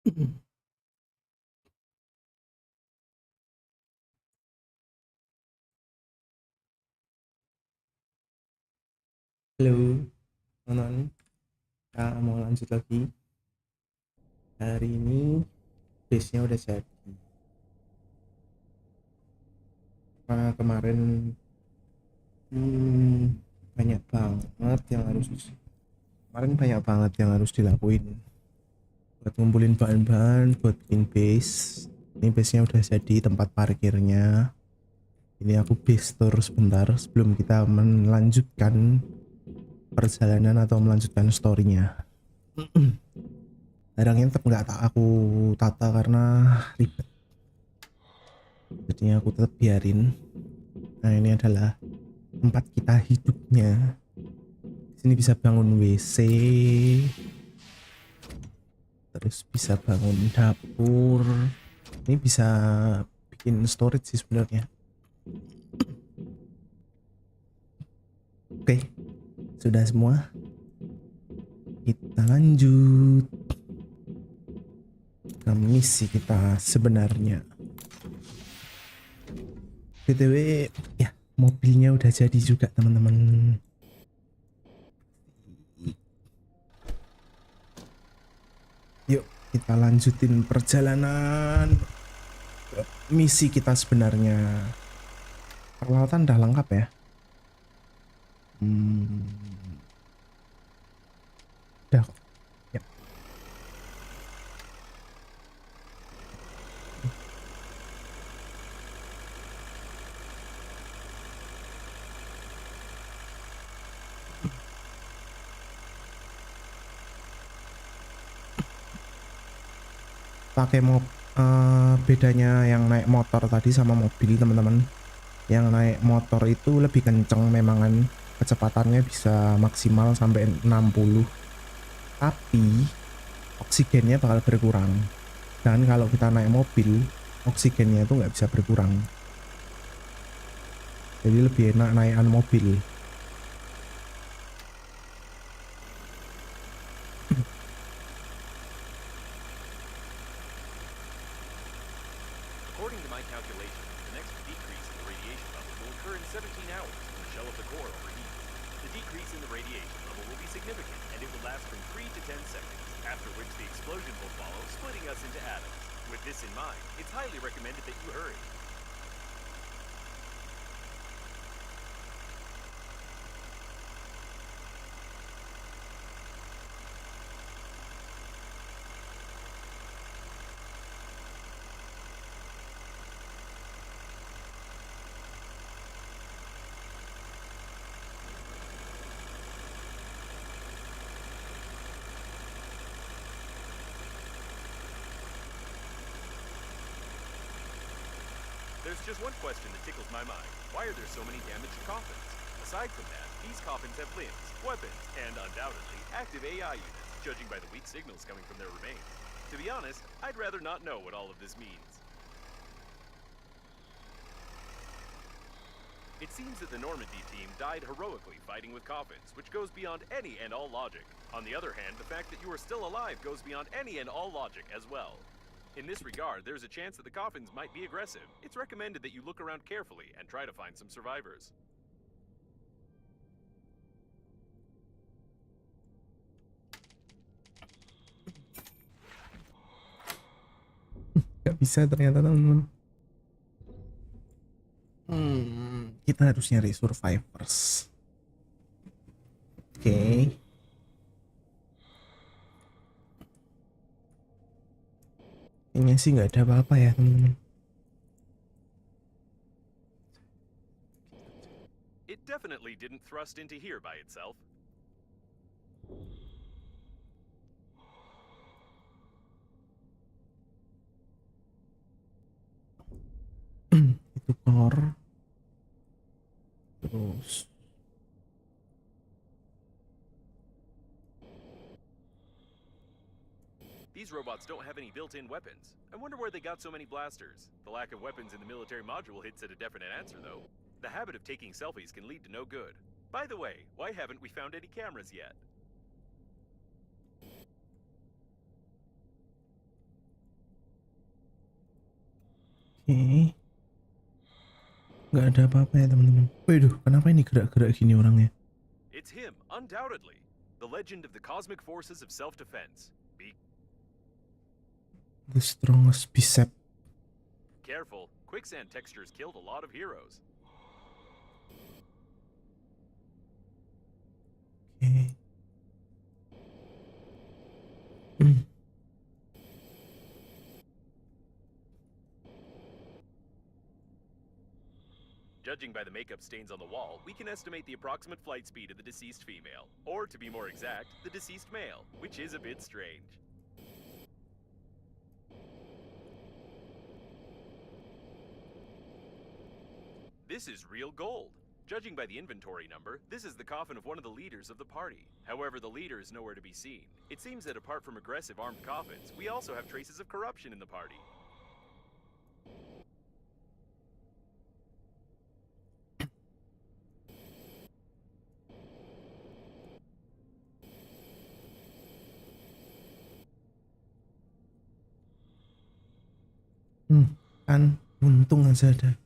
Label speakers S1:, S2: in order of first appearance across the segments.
S1: Halo, teman-teman. Kita mau lanjut lagi. Hari ini base-nya udah jadi. Karena kemarin banyak banget yang harus dilakuin buat ngumpulin bahan-bahan buat bikin base. Ini base-nya udah jadi, tempat parkirnya. Ini aku base tour sebentar sebelum kita melanjutkan perjalanan atau melanjutkan story-nya. Barangnya tetap nggak aku tata karena ribet, jadinya aku tetap biarin. Nah, ini adalah tempat kita hidupnya. Sini bisa bangun WC, terus bisa bangun dapur. Ini bisa bikin storage sih sebenarnya. Oke, sudah semua. Kita lanjut ke misi kita sebenarnya. BTW, ya, mobilnya udah jadi juga, teman-teman. Yuk, kita lanjutin perjalanan ke misi kita sebenarnya. Peralatan udah lengkap ya. Udah kok. Ya. Pakai bedanya yang naik motor tadi sama mobil, teman-teman. Yang naik motor itu lebih kenceng memang kan, kecepatannya bisa maksimal sampai 60, tapi oksigennya bakal berkurang. Dan kalau kita naik mobil, oksigennya itu nggak bisa berkurang, jadi lebih enak naikan mobil.
S2: According to my calculations, the next decrease in the radiation level will occur in 17 hours when the shell of the core overheats. The decrease in the radiation level will be significant, and it will last from 3 to 10 seconds, after which the explosion will follow, splitting us into atoms. With this in mind, it's highly recommended that you hurry. There's just one question that tickles my mind. Why are there so many damaged coffins? Aside from that, these coffins have limbs, weapons, and undoubtedly active AI units, judging by the weak signals coming from their remains. To be honest, I'd rather not know what all of this means. It seems that the Normandy team died heroically fighting with coffins, which goes beyond any and all logic. On the other hand, the fact that you are still alive goes beyond any and all logic as well. In this regard, there's a chance that the coffins might be aggressive. It's recommended that you look around carefully and try to find some survivors.
S1: Gak bisa ternyata, teman-teman. Kita harus nyari survivors. Oke. Kayaknya sih nggak ada apa-apa ya, teman-teman.
S2: It definitely didn't thrust into here by itself.
S1: Itu core. Terus
S2: These robots don't have any built-in weapons. I wonder where they got so many blasters. The lack of weapons in the military module hints at a definite answer, though. The habit of taking selfies can lead to no good. By the way, why haven't we found any cameras yet?
S1: Oke. Nggak ada apa-apa ya teman-teman. Waduh, kenapa ini gerak-gerak gini orangnya?
S2: It's him, undoubtedly. The legend of the cosmic forces of self-defense. Be
S1: The strongest bicep.
S2: careful. Quicksand textures killed a lot of heroes.
S1: Oke.
S2: Judging by the makeup stains on the wall, we can estimate the approximate flight speed of the deceased female. Or, to be more exact, the deceased male, which is a bit strange. This is real gold. Judging by the inventory number, this is the coffin of one of the leaders of the party. However, the leader is nowhere to be seen. It seems that apart from aggressive armed coffins, we also have traces of corruption in the party.
S1: Kan untung aja ada.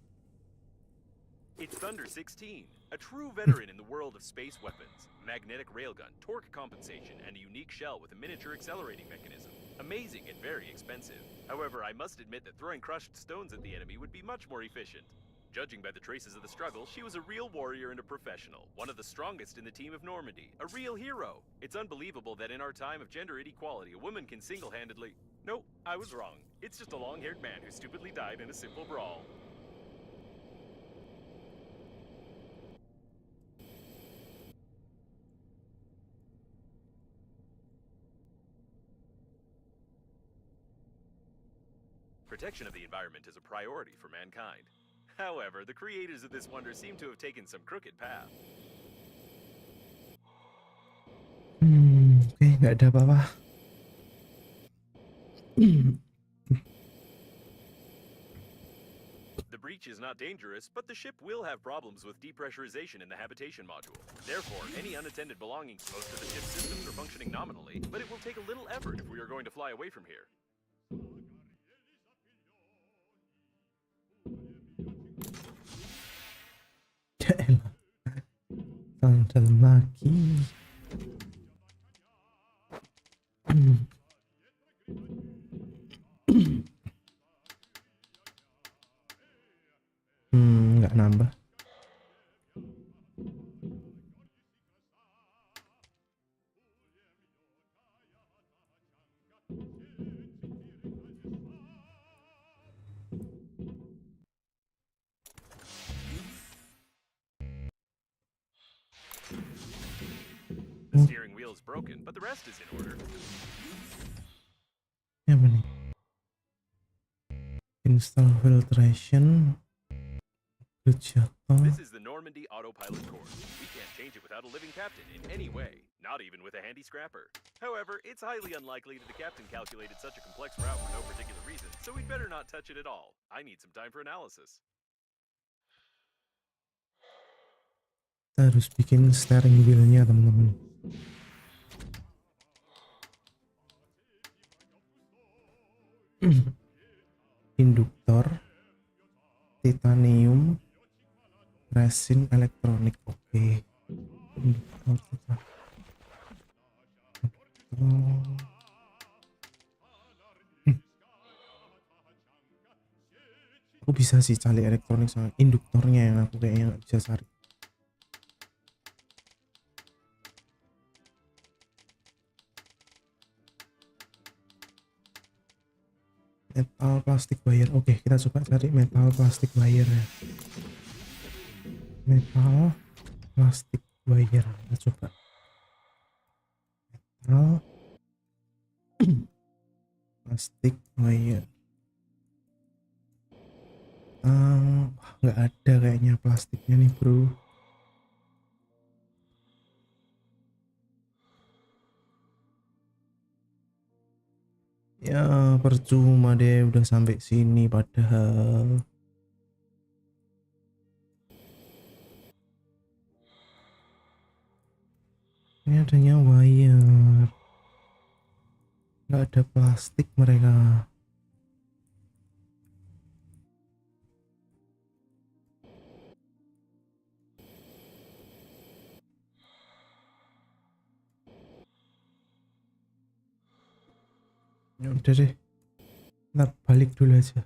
S2: It's Thunder 16, a true veteran in the world of space weapons. Magnetic railgun, torque compensation, and a unique shell with a miniature accelerating mechanism. Amazing and very expensive. However, I must admit that throwing crushed stones at the enemy would be much more efficient. Judging by the traces of the struggle, she was a real warrior and a professional, one of the strongest in the team of Normandy, a real hero. It's unbelievable that in our time of gender inequality, a woman can single-handedly... No, I was wrong. It's just a long-haired man who stupidly died in a simple brawl. Protection of the environment is a priority for mankind. However, the creators of this wonder seem to have taken some crooked path.
S1: Oke, nggak ada apa-apa.
S2: The breach is not dangerous, but the ship will have problems with depressurization in the habitation module. Therefore, any unattended belongings most of the ship's systems are functioning nominally, but it will take a little effort if we are going to fly away from here.
S1: Ya elah. Dalam lagi. Nggak nambah.
S2: The steering wheel is broken, but the rest is in order.
S1: Apa nih? Install filtration.
S2: This is the Normandy autopilot course. We can't change it without a living captain in any way, not even with a handy scrapper. However, it's highly unlikely that the captain calculated such a complex route for no particular reason, so we'd better not touch it at all. I need some time for analysis.
S1: Kita harus bikin steering wheelnya teman-teman. Induktor, titanium, resin elektronik. Oke. Induktor, aku bisa sih cari elektronik sama induktornya yang aku kayaknya nggak bisa cari. Metal plastik wire. Oke, kita coba cari metal plastik wire ya. Metal plastik wire. Kita coba. Metal plastik wire. Nggak ada kayaknya plastiknya nih bro. Ya percuma deh udah sampai sini padahal. Ini adanya wire. Nggak ada plastik mereka. Ya udah deh, ntar balik dulu aja.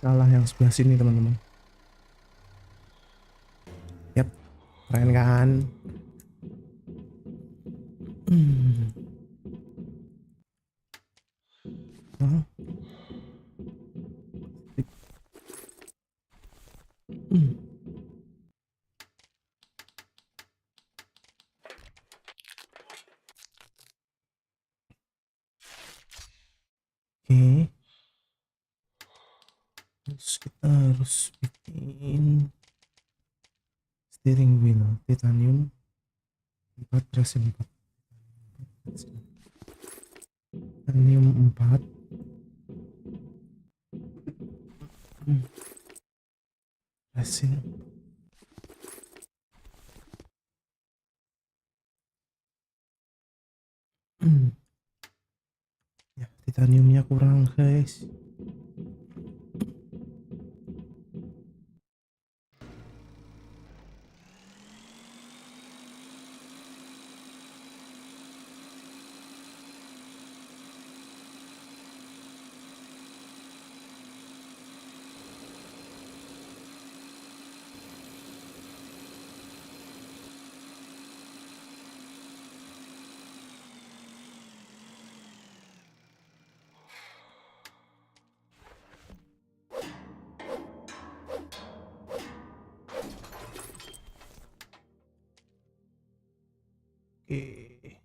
S1: Kalah yang sebelah sini teman-teman. Yap, keren kan? Oh, Oke, terus kita harus bikin steering wheel titanium 4 resin 4 titanium 4 resin. Ya, titaniumnya kurang guys. Oke.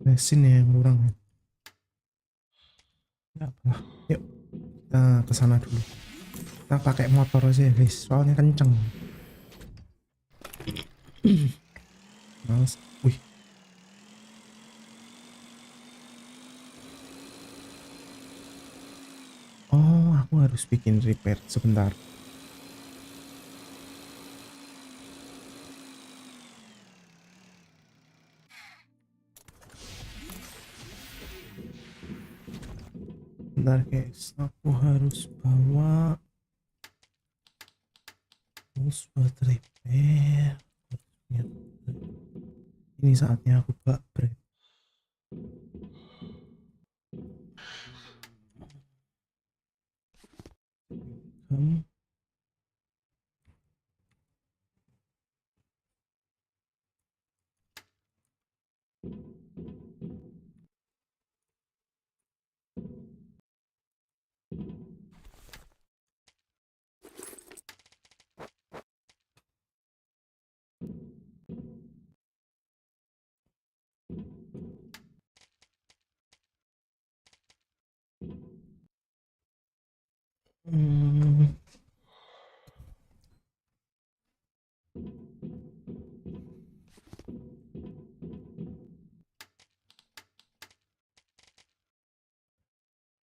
S1: Resin ya yang kurang. Nggak apa. Yuk kita ke sana dulu. Kita pakai motor aja ya guys, soalnya kenceng. Males. Wih. Oh, aku harus bikin repair sebentar. Bentar guys, aku harus bawa tools buat repair. Ini saatnya aku buat break. Kamu hmm,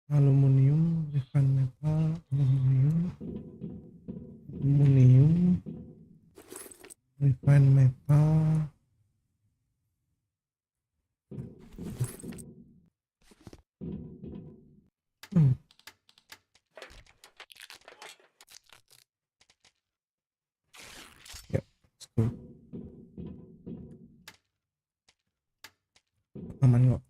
S1: aluminium, refined metal, aluminium, refined metal. Ya, let's go. Aman kok.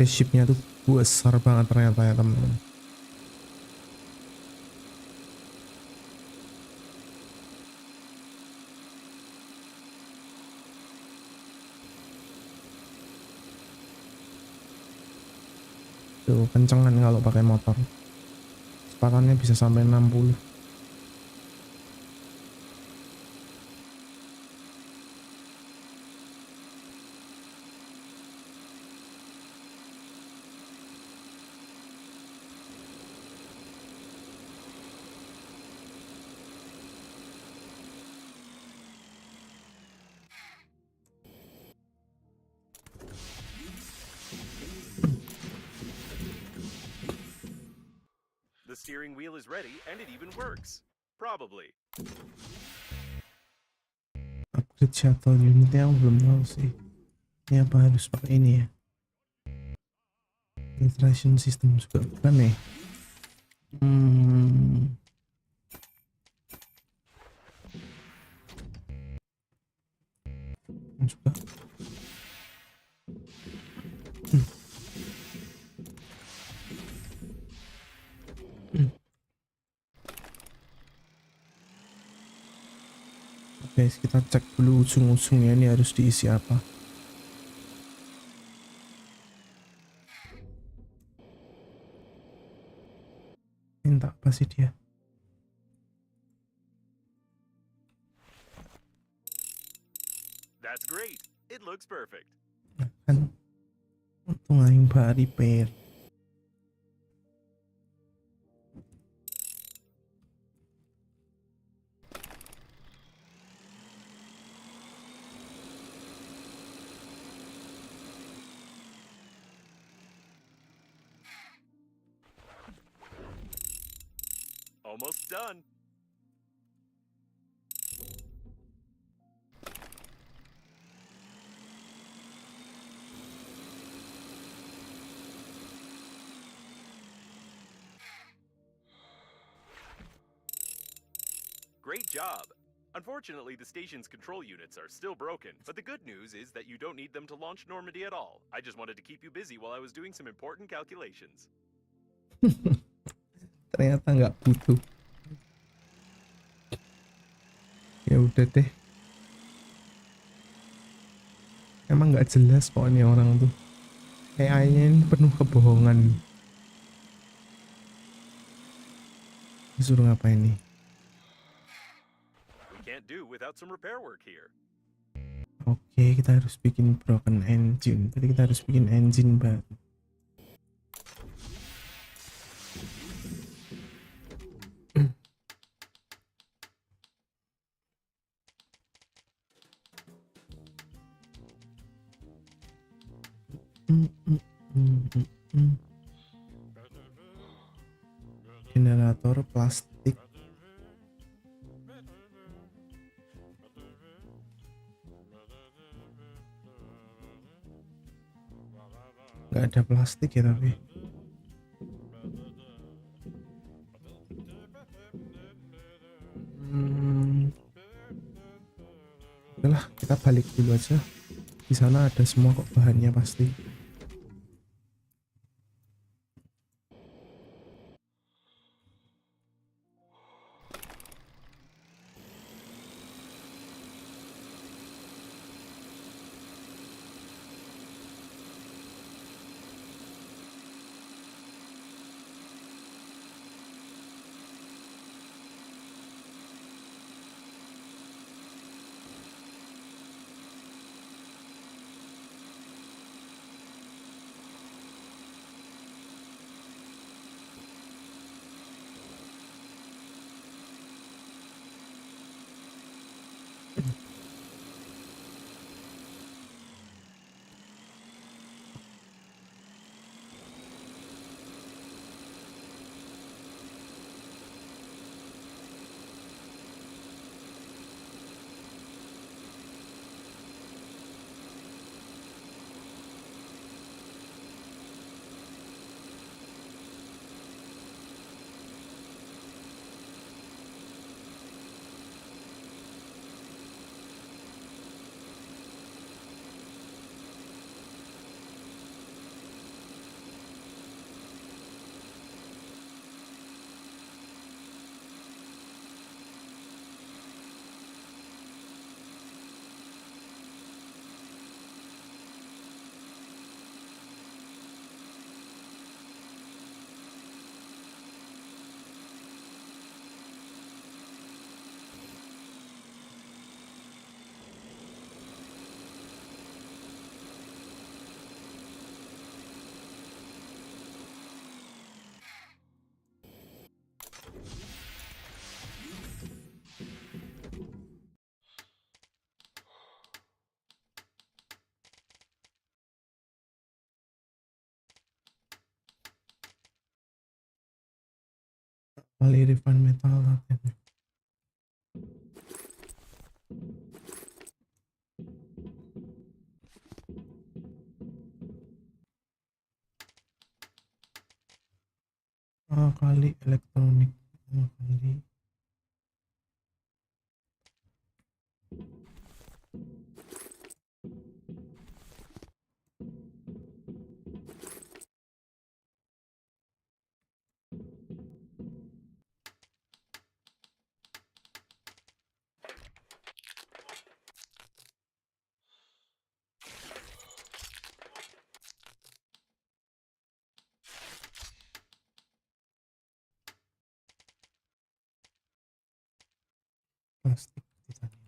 S1: Spaceshipnya tuh besar banget ternyata ya teman-teman. Tuh kencengan kalau pakai motor. Kecepatannya bisa sampai 60.
S2: The steering wheel is ready and it even works. Probably.
S1: Upgrade shuttle unitnya aku belum tahu sih. Ini apa harus pakai ini ya? Filtration system juga bukan nih. Juga. Guys, kita cek dulu ujung-ujungnya ini harus diisi apa. Minta apa sih dia?
S2: That's great. It looks perfect.
S1: Nah, kan untung aing mbak repair.
S2: Almost done. Great job. Unfortunately, the station's control units are still broken, but the good news is that you don't need them to launch Normandy at all. I just wanted to keep you busy while I was doing some important calculations.
S1: Ternyata nggak butuh. Ya udah deh. Emang nggak jelas kok ini orang tuh. AI-nya ini penuh kebohongan. Disuruh ngapain nih?
S2: We can't do without some repair work here.
S1: Oke, kita harus bikin broken engine. Berarti kita harus bikin engine baru. Generator plastik. Nggak ada plastik ya tapi. Udahlah, kita balik dulu aja. Di sana ada semua kok bahannya pasti. Kali refine metal laten. Kali elektronik. Kali plastik titanium.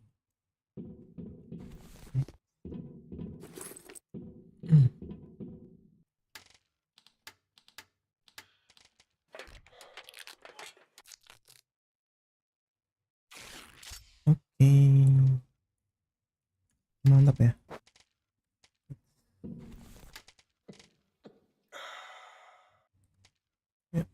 S1: Oke. Mantap ya. Ya.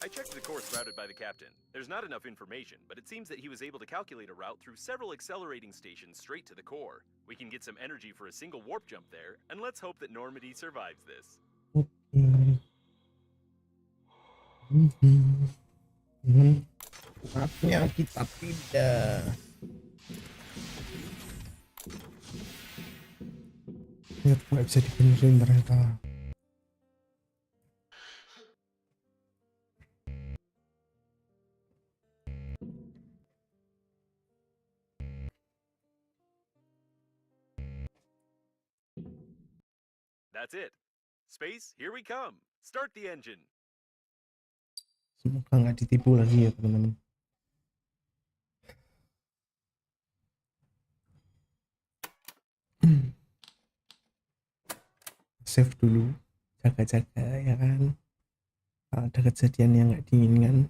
S2: I checked the course routed by the captain. There's not enough information, but it seems that he was able to calculate a route through several accelerating stations straight to the core. We can get some energy for a single warp jump there, and let's hope that Normandy survives this.
S1: Maafnya kita tidak. Lihat nggak bisa dibenerin ternyata.
S2: That's it. Space, here we come. Start the engine.
S1: Semoga nggak ditipu lagi ya teman-teman. Save dulu, jaga-jaga ya kan. Kalau ada kejadian yang nggak diinginkan.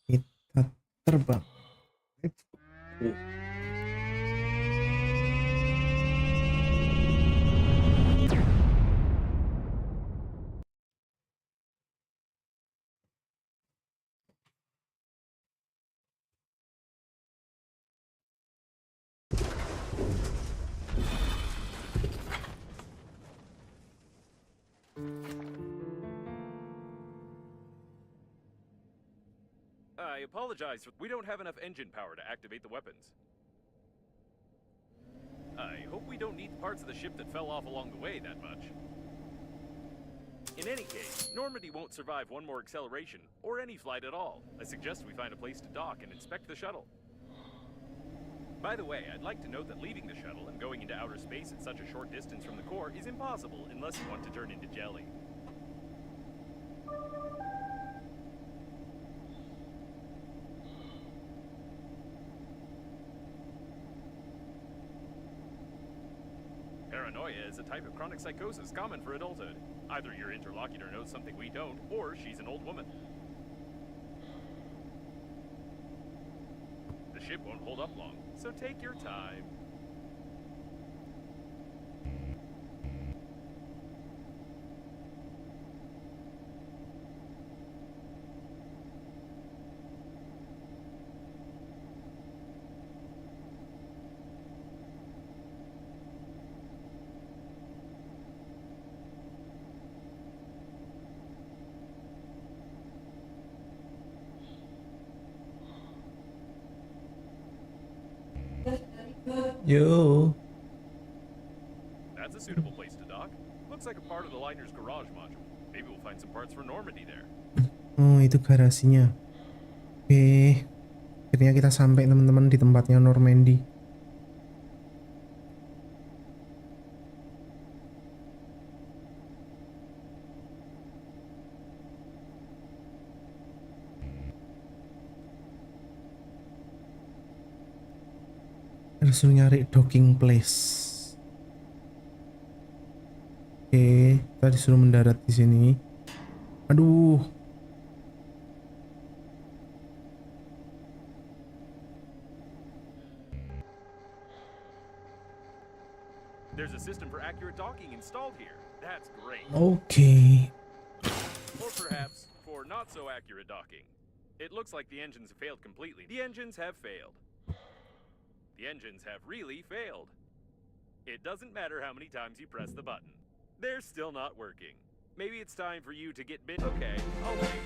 S1: Kita terbang.
S2: I apologize. We don't have enough engine power to activate the weapons. I hope we don't need parts of the ship that fell off along the way that much. In any case, Normandy won't survive one more acceleration, or any flight at all. I suggest we find a place to dock and inspect the shuttle. By the way, I'd like to note that leaving the shuttle and going into outer space at such a short distance from the core is impossible unless you want to turn into jelly. Paranoia is a type of chronic psychosis common for adulthood. Either your interlocutor knows something we don't, or she's an old woman. The ship won't hold up long, so take your time.
S1: Yo.
S2: That's a suitable place to dock. Looks like a part of the liner's garage module. Maybe we'll find some parts for Normandy there.
S1: Oh, itu garasinya. Oke. Akhirnya kita sampai teman-teman di tempatnya Normandy. Harus nyari docking place. Oke, kita disuruh mendarat di sini. Aduh.
S2: There's a system for accurate docking installed here. That's great.
S1: Oke.
S2: Or perhaps for not so accurate docking. It looks like the engines have failed completely. The engines have failed. The engines have really failed. It doesn't matter how many times you press the button. They're still not working. Maybe it's time for you to get Okay, I'll wait.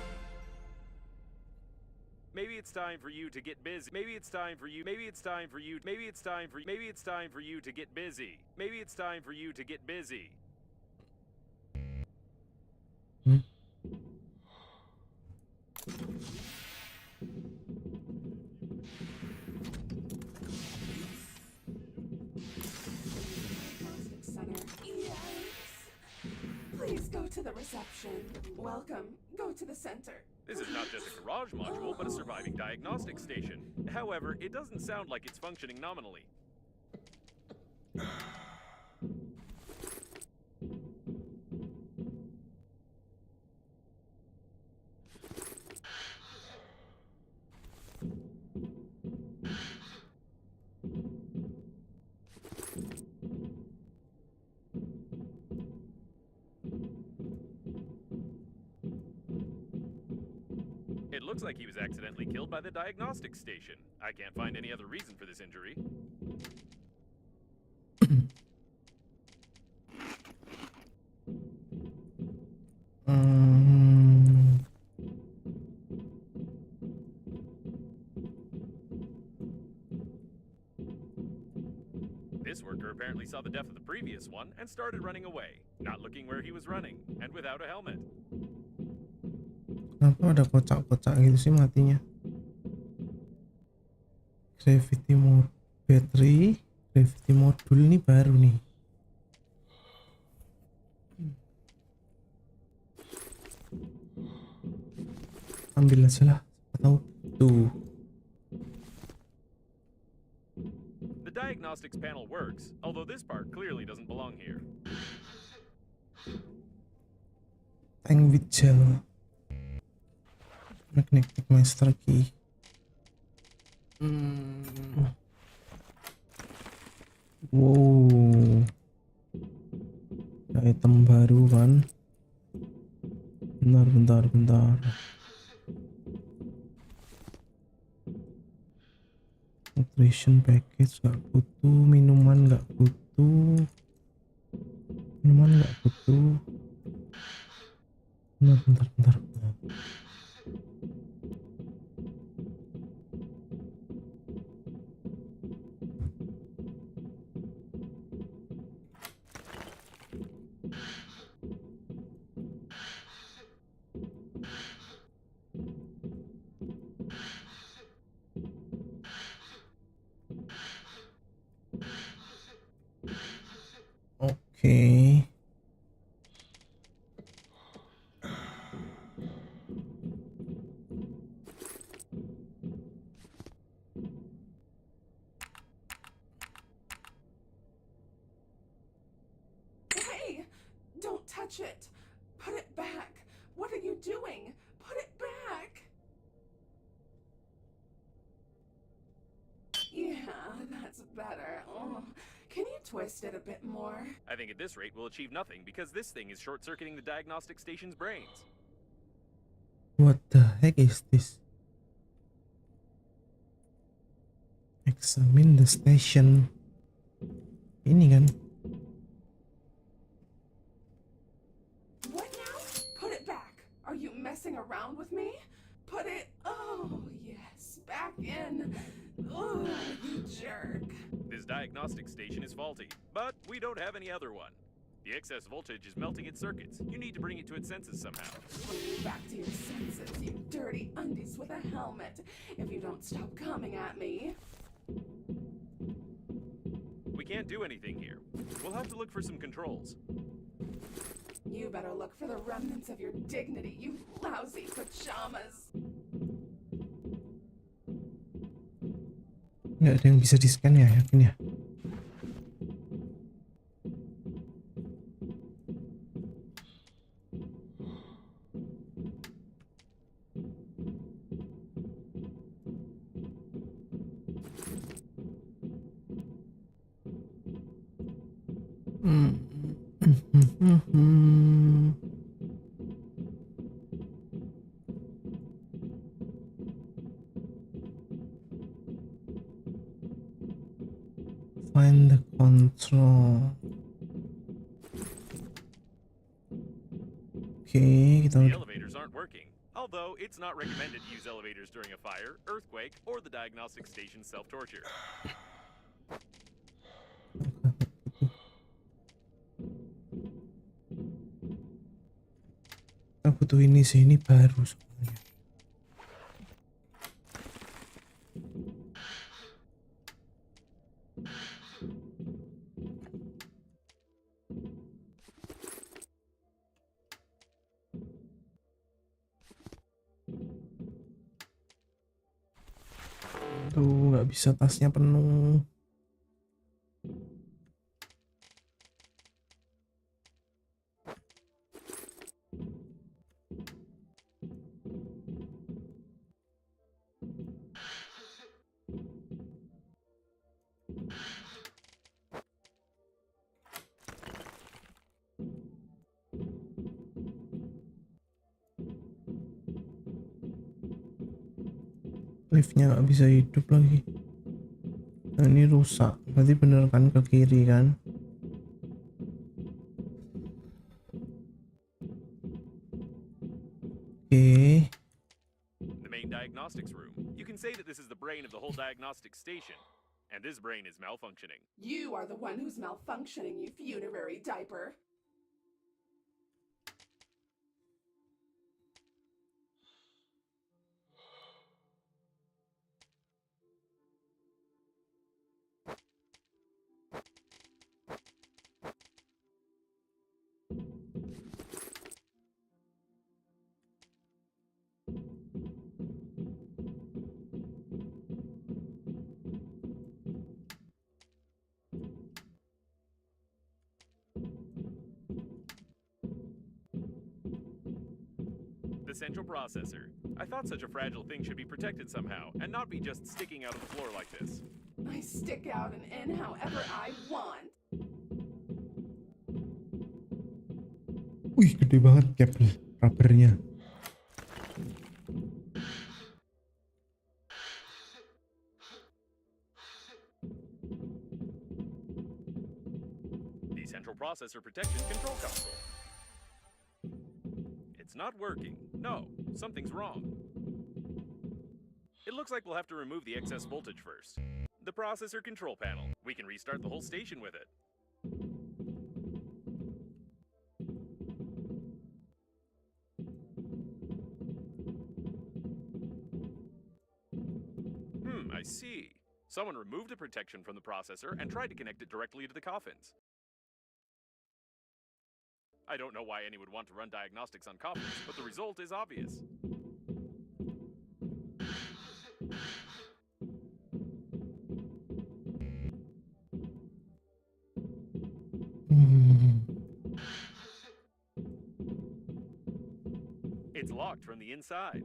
S2: Maybe it's time for you to get busy. Maybe it's time for you. Maybe it's time for you. Maybe it's time for. Maybe it's time for you to get busy. Maybe it's time for you to get busy.
S3: Please go to the reception. Welcome. Go to the center.
S2: This is not just a garage module, but a surviving diagnostic station. However, it doesn't sound like it's functioning nominally. like he was accidentally killed by the diagnostic station. I can't find any other reason for this injury. This worker apparently saw the death of the previous one and started running away, not looking where he was running, and without a helmet.
S1: Kenapa ada kocak-kocak gitu sih matinya? Gravity mode battery, gravity module ini baru nih. Ambil aja lah, atau tuh.
S2: The diagnostics panel works, although this part clearly doesn't belong here.
S1: Tank with gel. Magnetic master key. Wow. Ada item baru kan? Bentar. Nutrition package gak butuh, minuman gak butuh. Bentar. Oke.
S3: Hey! Don't touch it! Put it back! What are you doing? Put it back! Yeah, that's better. Oh, can you twist it a bit more?
S2: I think at this rate we'll achieve nothing because this thing is short-circuiting the diagnostic station's brains.
S1: What the heck is this? Examine the station. Ini kan?
S3: What now? Put it back! Are you messing around with me? Put it... Oh, yes, back in. Oh, you jerk.
S2: This diagnostic station is faulty, but we don't have any other one. The excess voltage is melting its circuits. You need to bring it to its senses somehow.
S3: Bring you back to your senses, you dirty undies with a helmet, if you don't stop coming at me.
S2: We can't do anything here. We'll have to look for some controls.
S3: You better look for the remnants of your dignity, you lousy pajamas.
S1: Nggak ada yang bisa di-scan ya, yakin ya? Find the control. Oke, kita
S2: The elevators aren't working. Although it's not recommended to use elevators during a fire, earthquake, or the diagnostic station's self-torture.
S1: kita butuh ini sih, ini baru soalnya. Tuh nggak bisa, tasnya penuh. Liftnya nggak bisa hidup lagi. Nah, ini rusak. Berarti bener kan ke kiri kan? Oke.
S2: The main diagnostics room. You can say that this is the brain of the whole diagnostic station. And this brain is malfunctioning.
S3: You are the one who's malfunctioning, you funerary diaper.
S2: The central processor. I thought such a fragile thing should be protected somehow, and not be just sticking out of the floor like this.
S3: I stick out and in however I want.
S1: Wih, gede banget kabel rubbernya.
S2: The central processor protection control console. It's not working. No, something's wrong. It looks like we'll have to remove the excess voltage first. The processor control panel. We can restart the whole station with it. I see. Someone removed the protection from the processor and tried to connect it directly to the coffins. I don't know why anyone would want to run diagnostics on coffins, but the result is obvious. It's locked from the inside.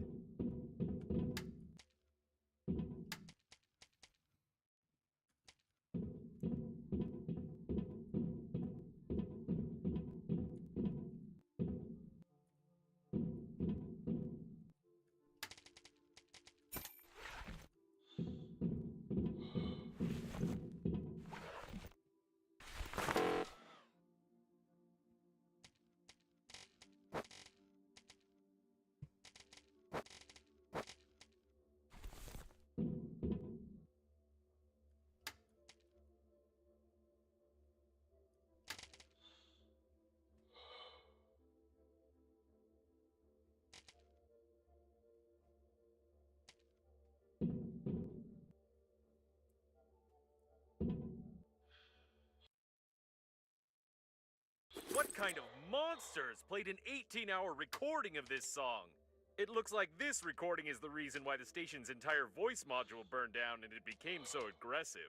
S2: What kind of monsters played an 18-hour recording of this song? It looks like this recording is the reason why the station's entire voice module burned down and it became so aggressive.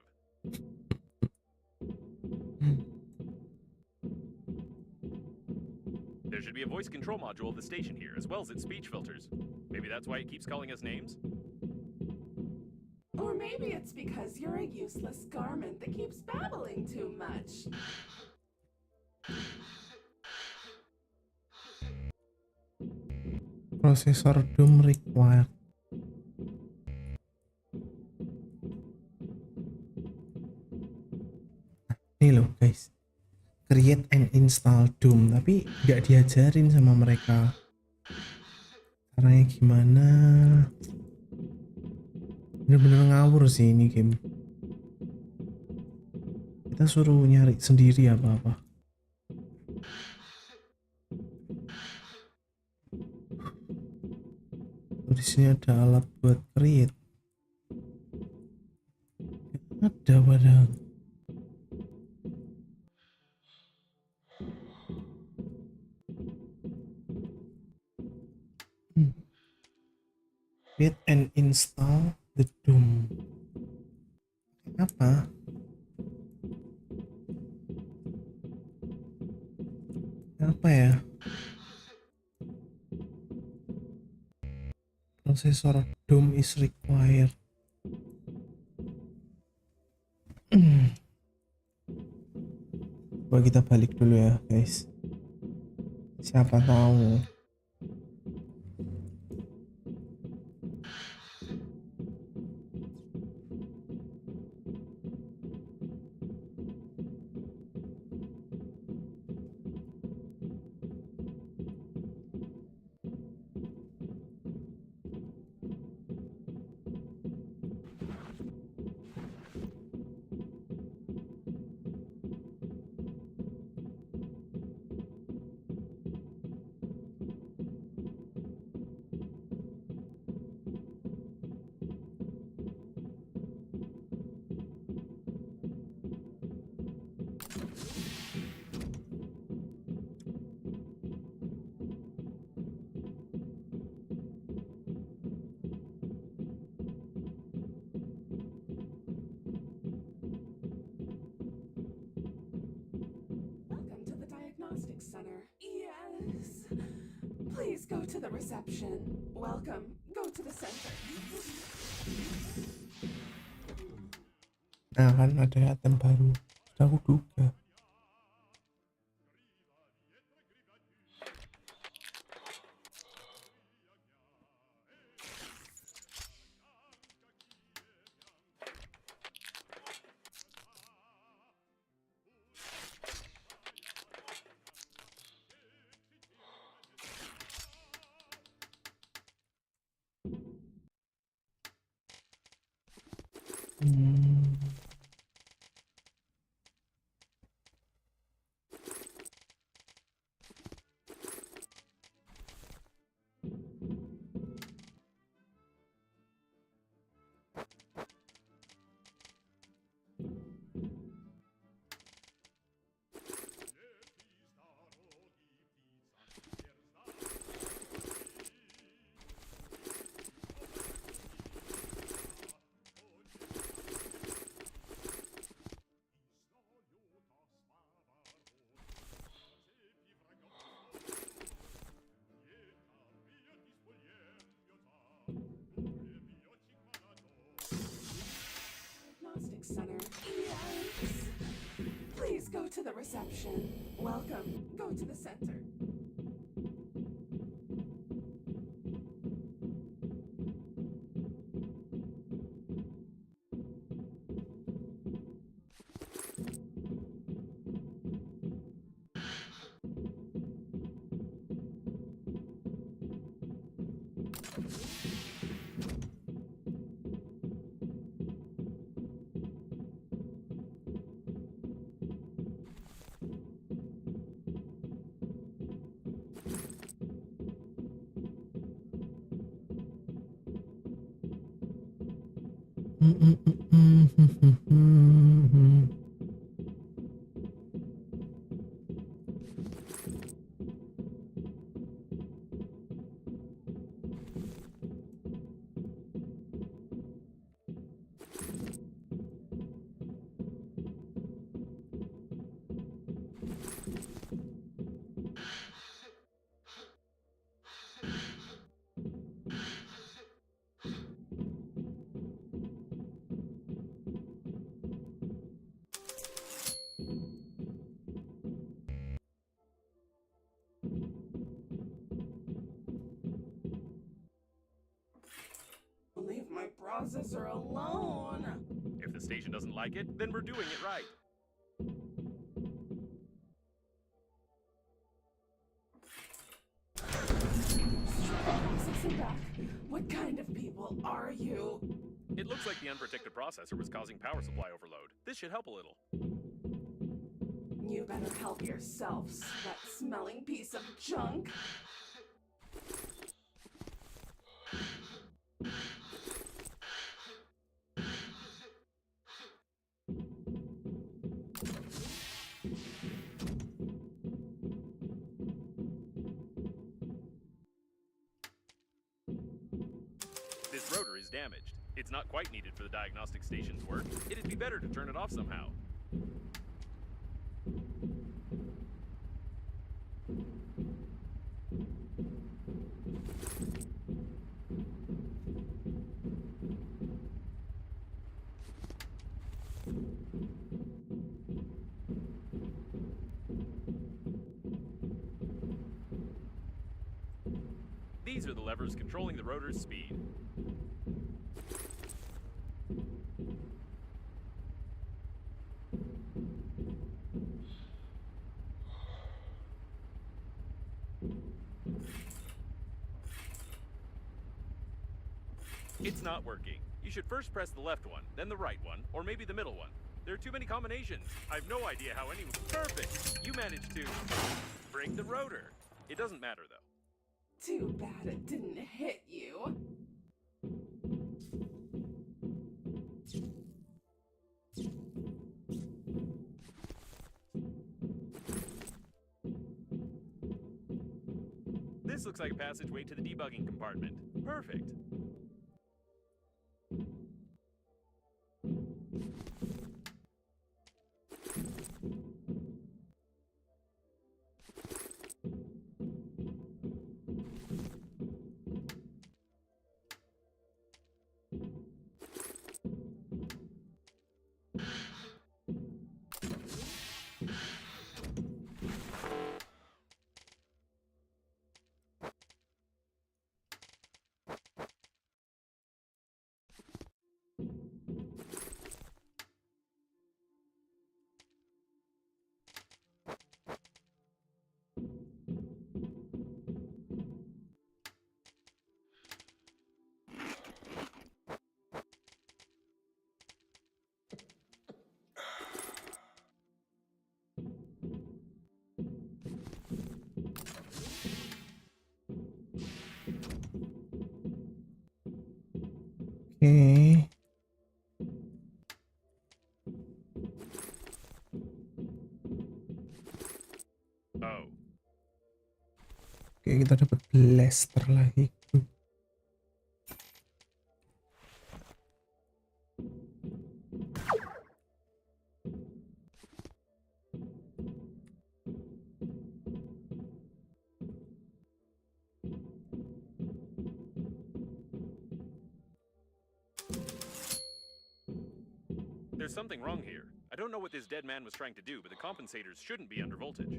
S2: There should be a voice control module of the station here, as well as its speech filters. Maybe that's why it keeps calling us names?
S3: Or maybe it's because you're a useless garment that keeps babbling too much.
S1: Processor DOM required. Ini loh guys, create and install DOM, tapi nggak diajarin sama mereka caranya gimana. Bener-bener ngawur sih ini game. Kita suruh nyari sendiri apa-apa. Di sini ada alat buat create. Ada padahal. Create and install the DOM. Apa? Apa ya? Processor DOM is required. Coba kita balik dulu ya guys. Siapa tahu.
S3: go to the reception. Welcome. Go to the center.
S1: Nah kan ada item baru. Sudah aku duga.
S3: Diagnostic center. Yes. Please go to the reception. Welcome. Go to the center. Leave my processor alone.
S2: If the station doesn't like it, then we're doing it right.
S3: Processor back. What kind of people are you?
S2: It looks like the unprotected processor was causing power supply overload. This should help a little.
S3: You better help yourself, sweat-smelling piece of junk.
S2: This rotor is damaged. It's not quite needed for the diagnostic station's work. It'd be better to turn it off somehow. These are the levers controlling the rotor's speed. It's not working. You should first press the left one, then the right one, or maybe the middle one. There are too many combinations. I have no idea how anyone... Perfect! You managed to... break the rotor. It doesn't matter, though.
S3: Too bad it didn't hit you.
S2: This looks like a passageway to the debugging compartment. Perfect.
S1: Oke.
S2: Oh,
S1: Oke, kita dapat blaster lagi.
S2: there's something wrong here. I don't know what this dead man was trying to do, but the compensators shouldn't be under voltage.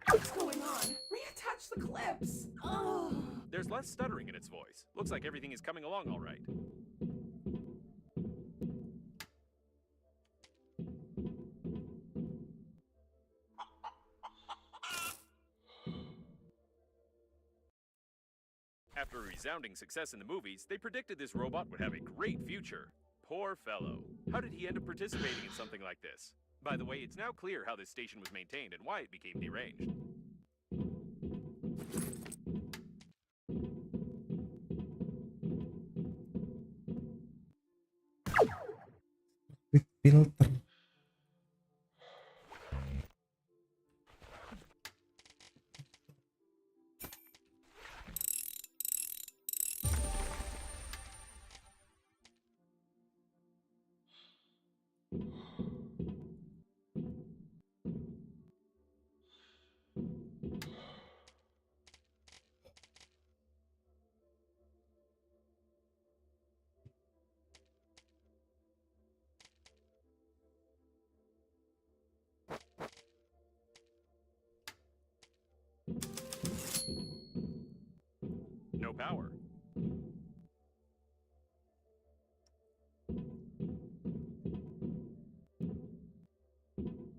S3: What's going on? Reattach the clips. Oh.
S2: There's less stuttering in its voice. Looks like everything is coming along all right. After a resounding success in the movies, they predicted this robot would have a great future. Poor fellow. How did he end up participating in something like this? By the way, it's now clear how this station was maintained and why it became deranged.
S1: Quick filter.
S2: No power.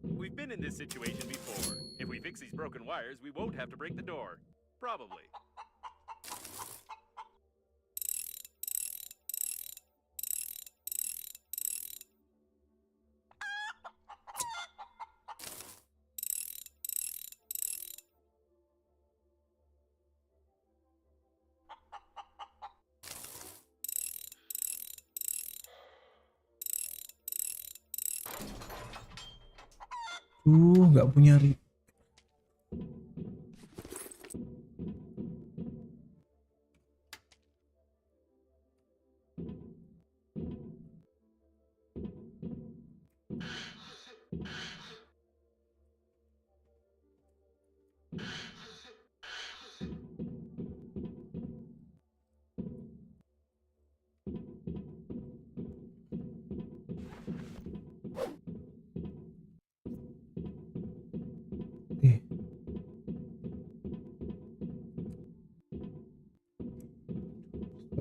S2: We've been in this situation before. If we fix these broken wires, we won't have to break the door. Probably.
S1: Nggak punya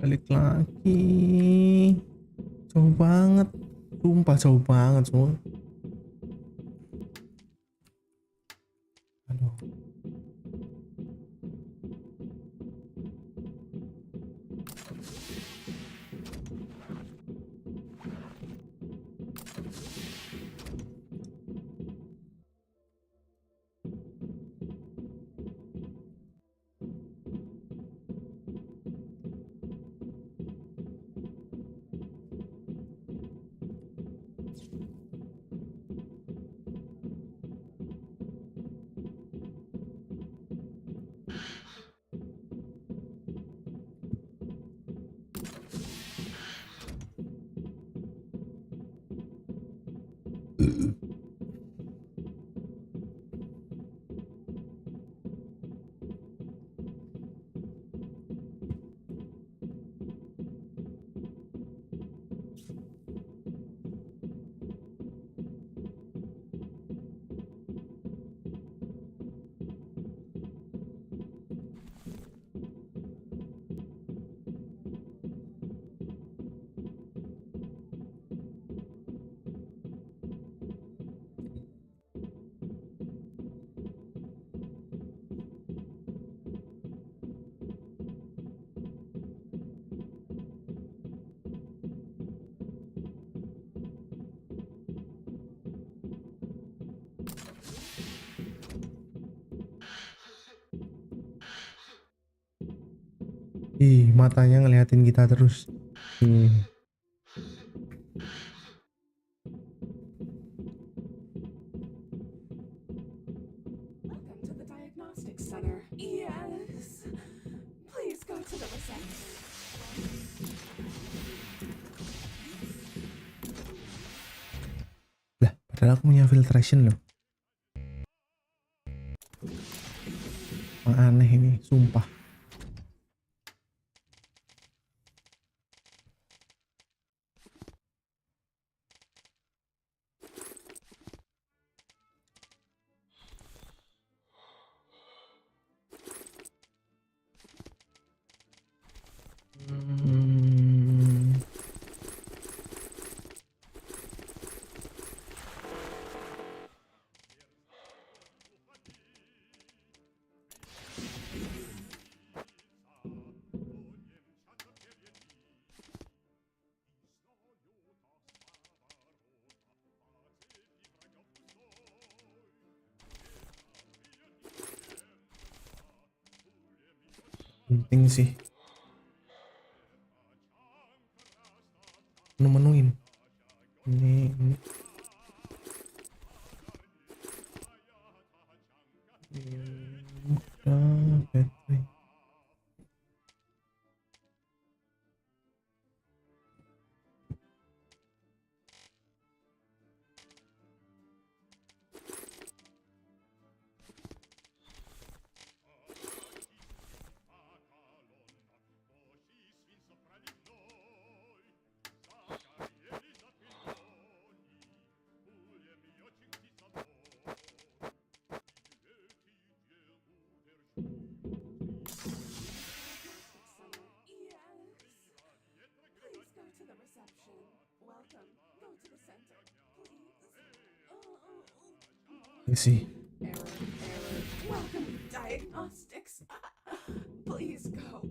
S1: balik lagi. Jauh banget. Sumpah jauh banget semua. Aduh. Ih, matanya ngeliatin kita terus.
S3: Welcome to the diagnostic center. Yes. Please go to the reception.
S1: Lah, padahal aku punya filtration loh. Aneh ini, sumpah. Penting sih. Menu-menuin. Ini. Battery. Sih.
S3: Welcome to diagnostics. Please go.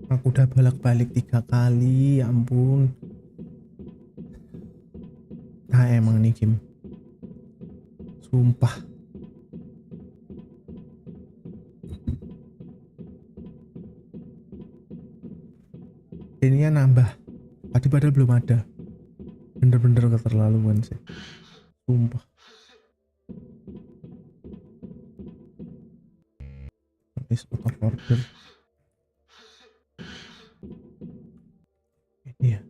S1: Aku udah bolak-balik 3 kali, ya ampun. Nah emang nih game. Sumpah. Ininya nambah. Tadi padahal belum ada. Bener-bener keterlaluan sih. Sumpah. Habis out of order. Ini ya.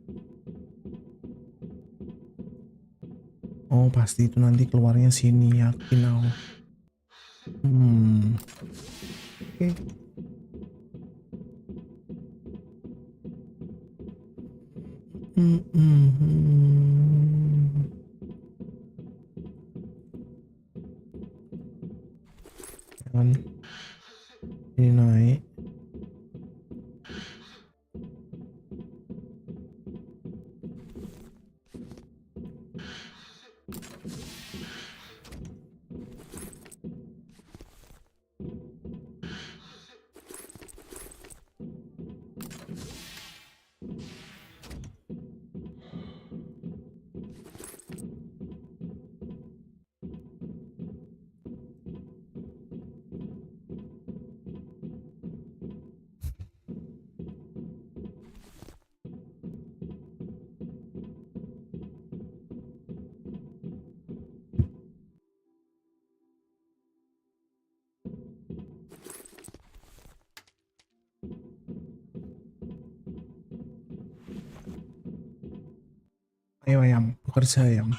S1: Oh pasti itu nanti keluarnya sini, yakin aku. Oke. Jangan ini naik. Ayo ayam, bekerja ayam.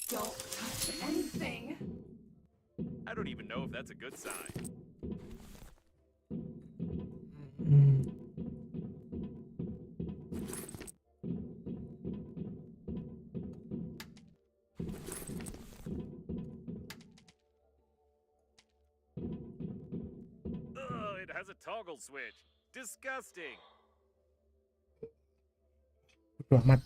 S3: Don't touch anything.
S2: I don't even know if that's a good sign. toggle switch. Disgusting.
S1: Bodo amat.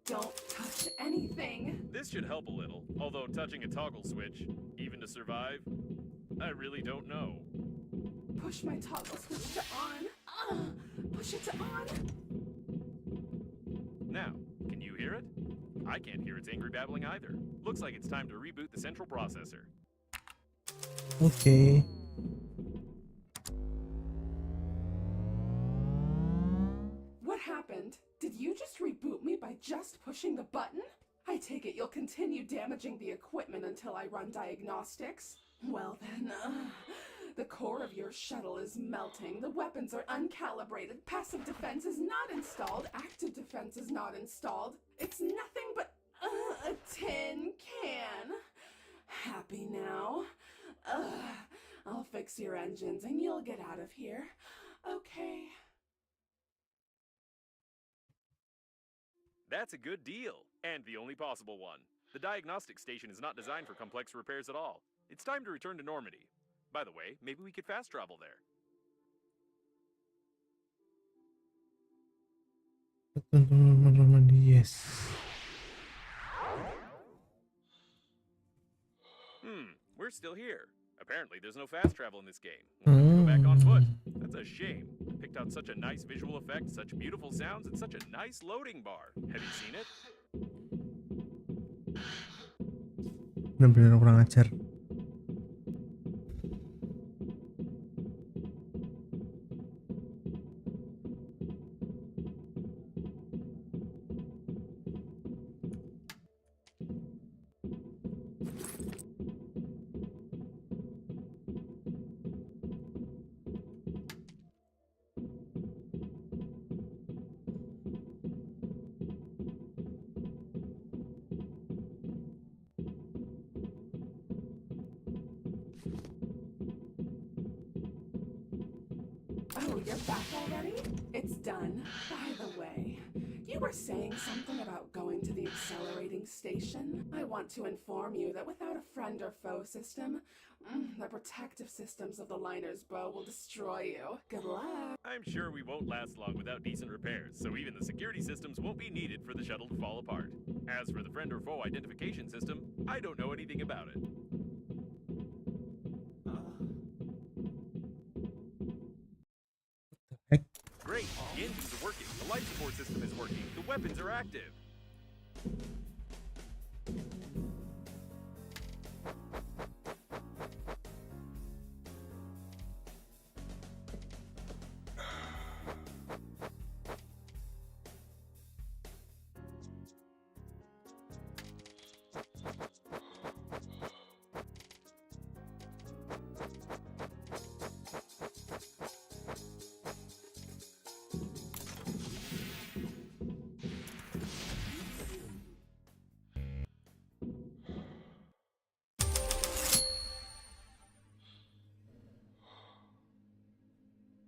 S3: Don't touch anything.
S2: This should help a little, although touching a toggle switch, even to survive, I really don't know.
S3: Push my toggle switch to on. Push it to on.
S2: Now, can you hear it? I can't hear its angry babbling either. Looks like it's time to reboot the central processor.
S1: Oke.
S3: What happened? Did you just reboot me by just pushing the button? I take it you'll continue damaging the equipment until I run diagnostics? Well then, the core of your shuttle is melting, the weapons are uncalibrated, passive defense is not installed, active defense is not installed. It's nothing but a tin can. Happy now? I'll fix your engines and you'll get out of here. Okay.
S2: That's a good deal, and the only possible one. The diagnostic station is not designed for complex repairs at all. It's time to return to Normandy. By the way, maybe we could fast travel there.
S1: Yes.
S2: We're still here. Apparently, there's no fast travel in this game. We'll have to go back on foot. That's a shame. Picked out such a nice visual effect, such beautiful sounds, and such a nice loading bar. Have you seen it?
S1: Benar-benar kurang ajar.
S3: Oh, you're back already? It's done. By the way, you were saying something about going to the accelerating station. I want to inform you that without a friend or foe system, the protective systems of the liner's bow will destroy you. Good luck.
S2: I'm sure we won't last long without decent repairs, so even the security systems won't be needed for the shuttle to fall apart. As for the friend or foe identification system, I don't know anything about it. Great, the engines are working, the life support system is working, the weapons are active.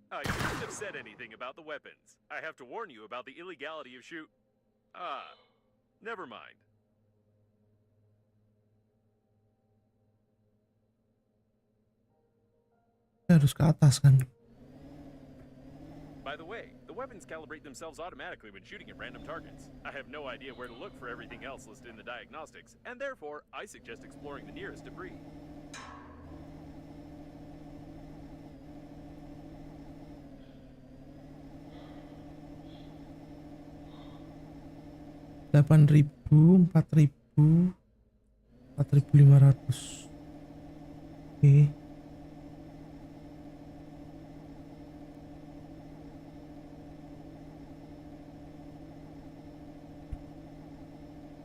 S2: I shouldn't have said anything about the weapons. I have to warn you about the illegality of never mind.
S1: Harus ke atas kan?
S2: By the way, the weapons calibrate themselves automatically when shooting at random targets. I have no idea where to look for everything else listed in the diagnostics, and therefore, I suggest exploring the nearest debris.
S1: $8.000, 4.000, 4.500. Oke.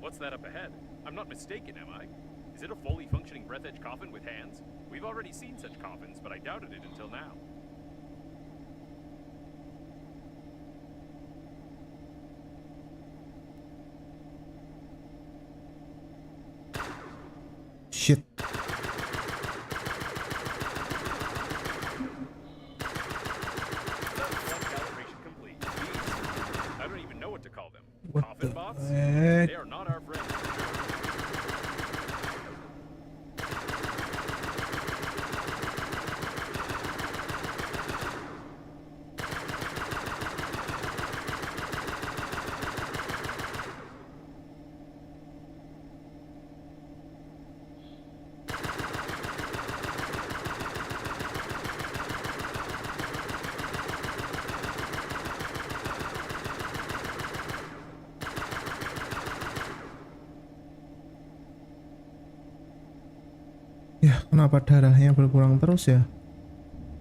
S2: What's that up ahead? I'm not mistaken, am I? Is it a fully functioning Breathedge coffin with hands? We've already seen such coffins, but I doubted it until now.
S1: Shit.
S2: Calibration complete. I don't even know what to call them.
S1: What
S2: Coffin
S1: the
S2: bots?
S1: heck?
S2: They are not our friends.
S1: Ya, kenapa darahnya berkurang terus ya?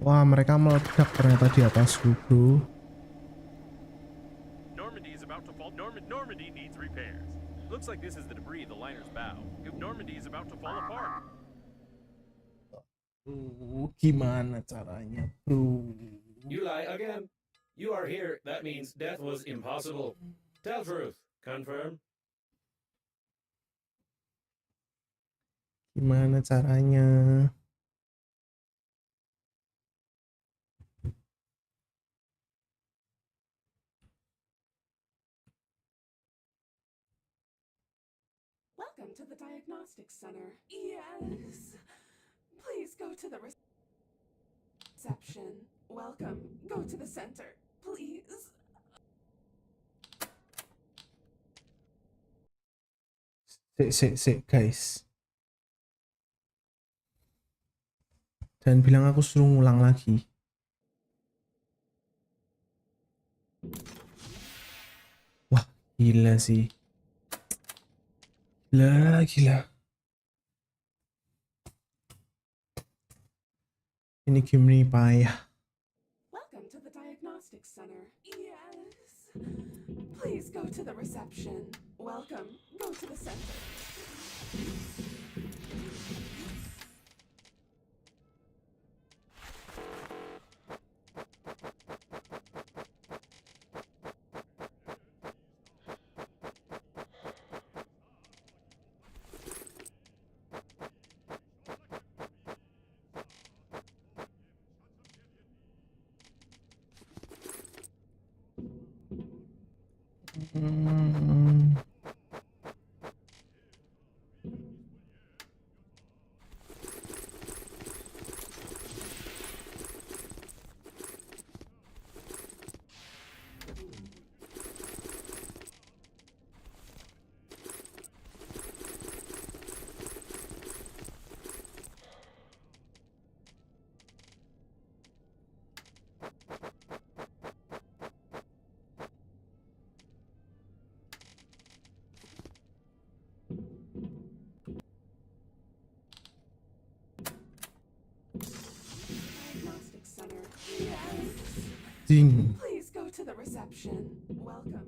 S1: Wah, mereka meledak ternyata di atasku, bro.
S2: Normandy is about to fall. Normandy needs repairs. Looks like this is the debris of the liner's bow. Normandy is about to fall apart.
S1: Gimana caranya, bro?
S4: You lie again. You are here. That means death was impossible. Tell truth. Confirm.
S1: Gimana caranya?
S3: Welcome to the Diagnostics Center. Yes. Please go to the reception. Welcome. Go to the center. Please.
S1: Guys. Dan bilang aku suruh ngulang lagi. Wah, gila sih. Gila. Ini game ini payah.
S3: Welcome to the Diagnostics Center. Yes. Please go to the reception. Welcome. Go to the center. Diagnostics Center. Yes.
S1: Ding.
S3: Please go to the reception. Welcome.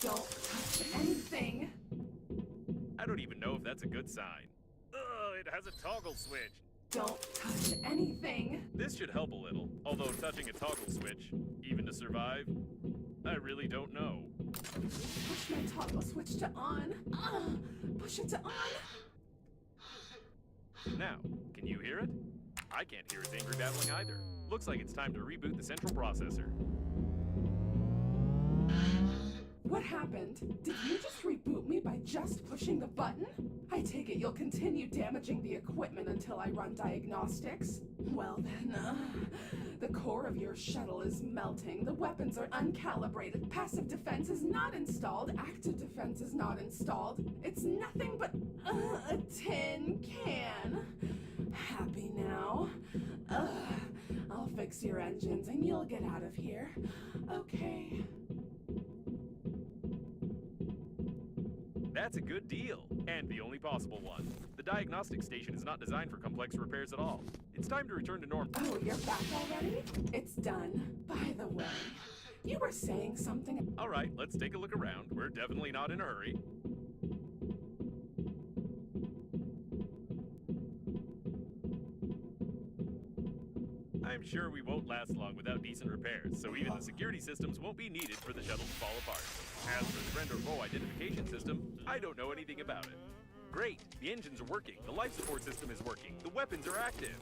S3: Don't touch anything.
S2: I don't even know if that's a good sign. Ugh, it has a toggle switch.
S3: Don't touch anything.
S2: This should help a little, although touching a toggle switch, even to survive, I really don't know.
S3: Push my toggle switch to on. Push it to on.
S2: Now, can you hear it? I can't hear its angry babbling either. Looks like it's time to reboot the central processor.
S3: What happened? Did you just reboot me by just pushing the button? I take it you'll continue damaging the equipment until I run diagnostics? Well then, the core of your shuttle is melting, the weapons are uncalibrated, passive defense is not installed, active defense is not installed. It's nothing but a tin can. Happy now? I'll fix your engines and you'll get out of here. Okay.
S2: That's a good deal, and the only possible one. The diagnostic station is not designed for complex repairs at all. It's time to return to normal.
S3: Oh, you're back already? It's done. By the way, you were saying something.
S2: All right, let's take a look around. We're definitely not in a hurry. I'm sure we won't last long without decent repairs, so even the security systems won't be needed for the shuttle to fall apart. As for the friend or foe identification system, I don't know anything about it. Great, the engines are working, the life support system is working, the weapons are active.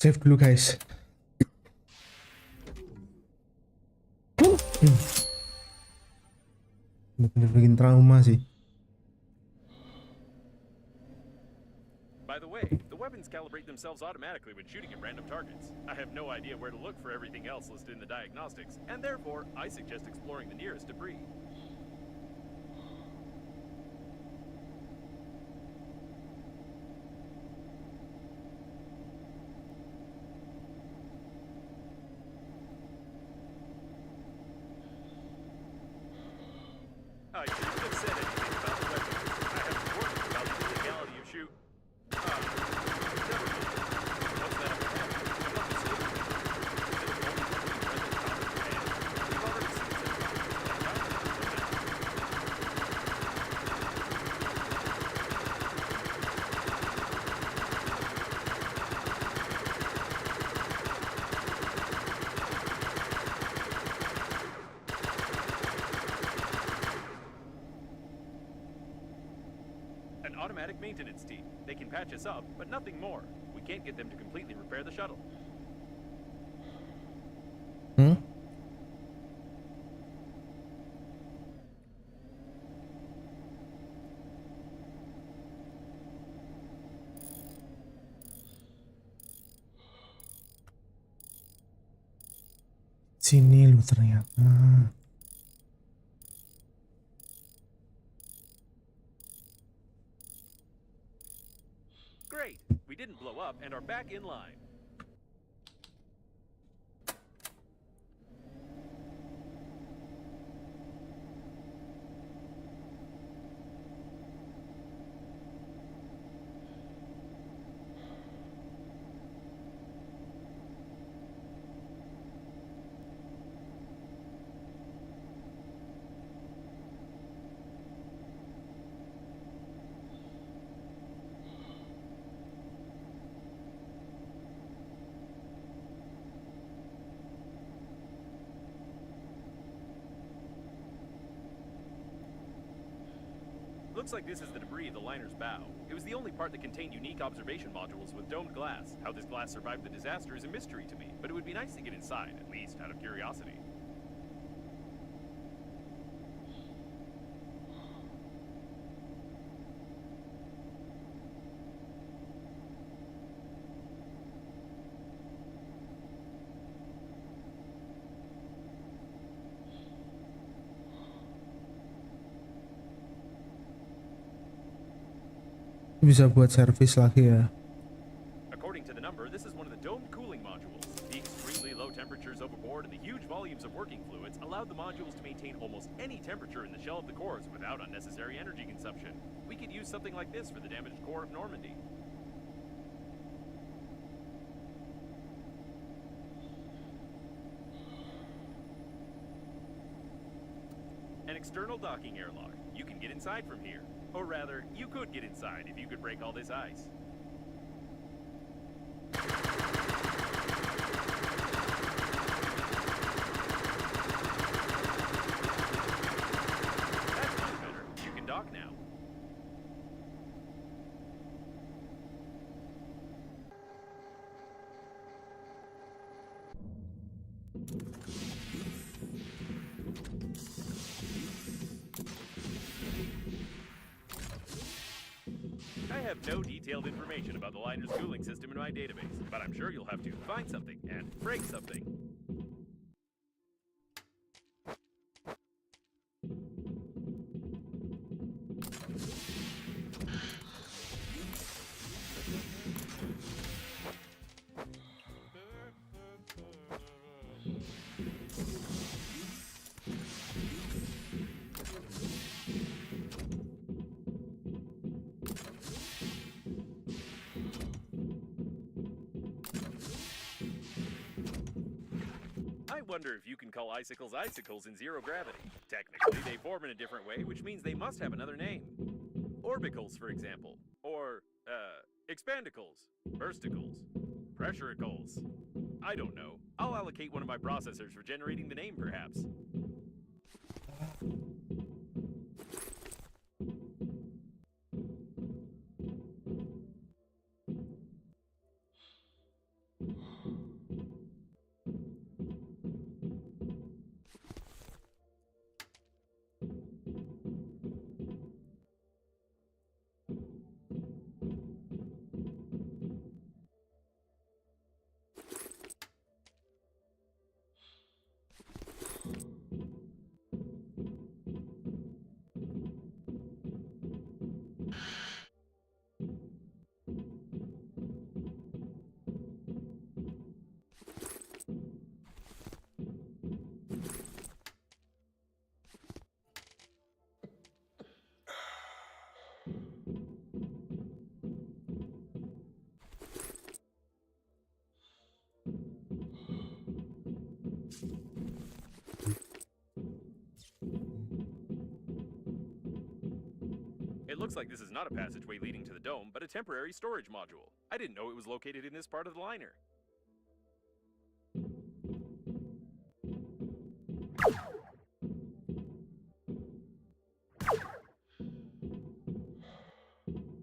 S1: Save dulu guys. Bener-bener bikin trauma sih.
S2: By the way, the weapons calibrate themselves automatically when shooting at random targets. I have no idea where to look for everything else listed in the diagnostics, and therefore, I suggest exploring the nearest debris. I shouldn't have said anything about the weapons. I have warned you about the illegality of shoot. Never mind. What's that up ahead? I'm not mistaken. Is it a moment when we present common command? We've already seen it. I doubt it. An automatic maintenance team. They can patch us up, but nothing more. We can't get them to completely repair the shuttle.
S1: Sini lu ternyata.
S2: Great! We didn't blow up and are back in line. Looks like this is the debris of the liner's bow. It was the only part that contained unique observation modules with domed glass. How this glass survived the disaster is a mystery to me, but it would be nice to get inside, at least out of curiosity.
S1: Bisa buat servis lagi ya.
S2: According to the number, this is one of the domed cooling modules. The extremely low temperatures overboard and the huge volumes of working fluids allowed the modules to maintain almost any temperature in the shell of the cores without unnecessary energy consumption. We could use something like this for the damaged core of Normandy. An external docking airlock. You can get inside from here. Or rather, you could get inside if you could break all this ice. have no detailed information about the liner's cooling system in my database, but I'm sure you'll have to find something and break something. I wonder if you can call icicles icicles in zero gravity. Technically, they form in a different way, which means they must have another name. Orbicles, for example. Or, expandicles, bursticles, pressuricles. I don't know. I'll allocate one of my processors for generating the name, perhaps. It looks like this is not a passageway leading to the dome, but a temporary storage module. I didn't know it was located in this part of the liner.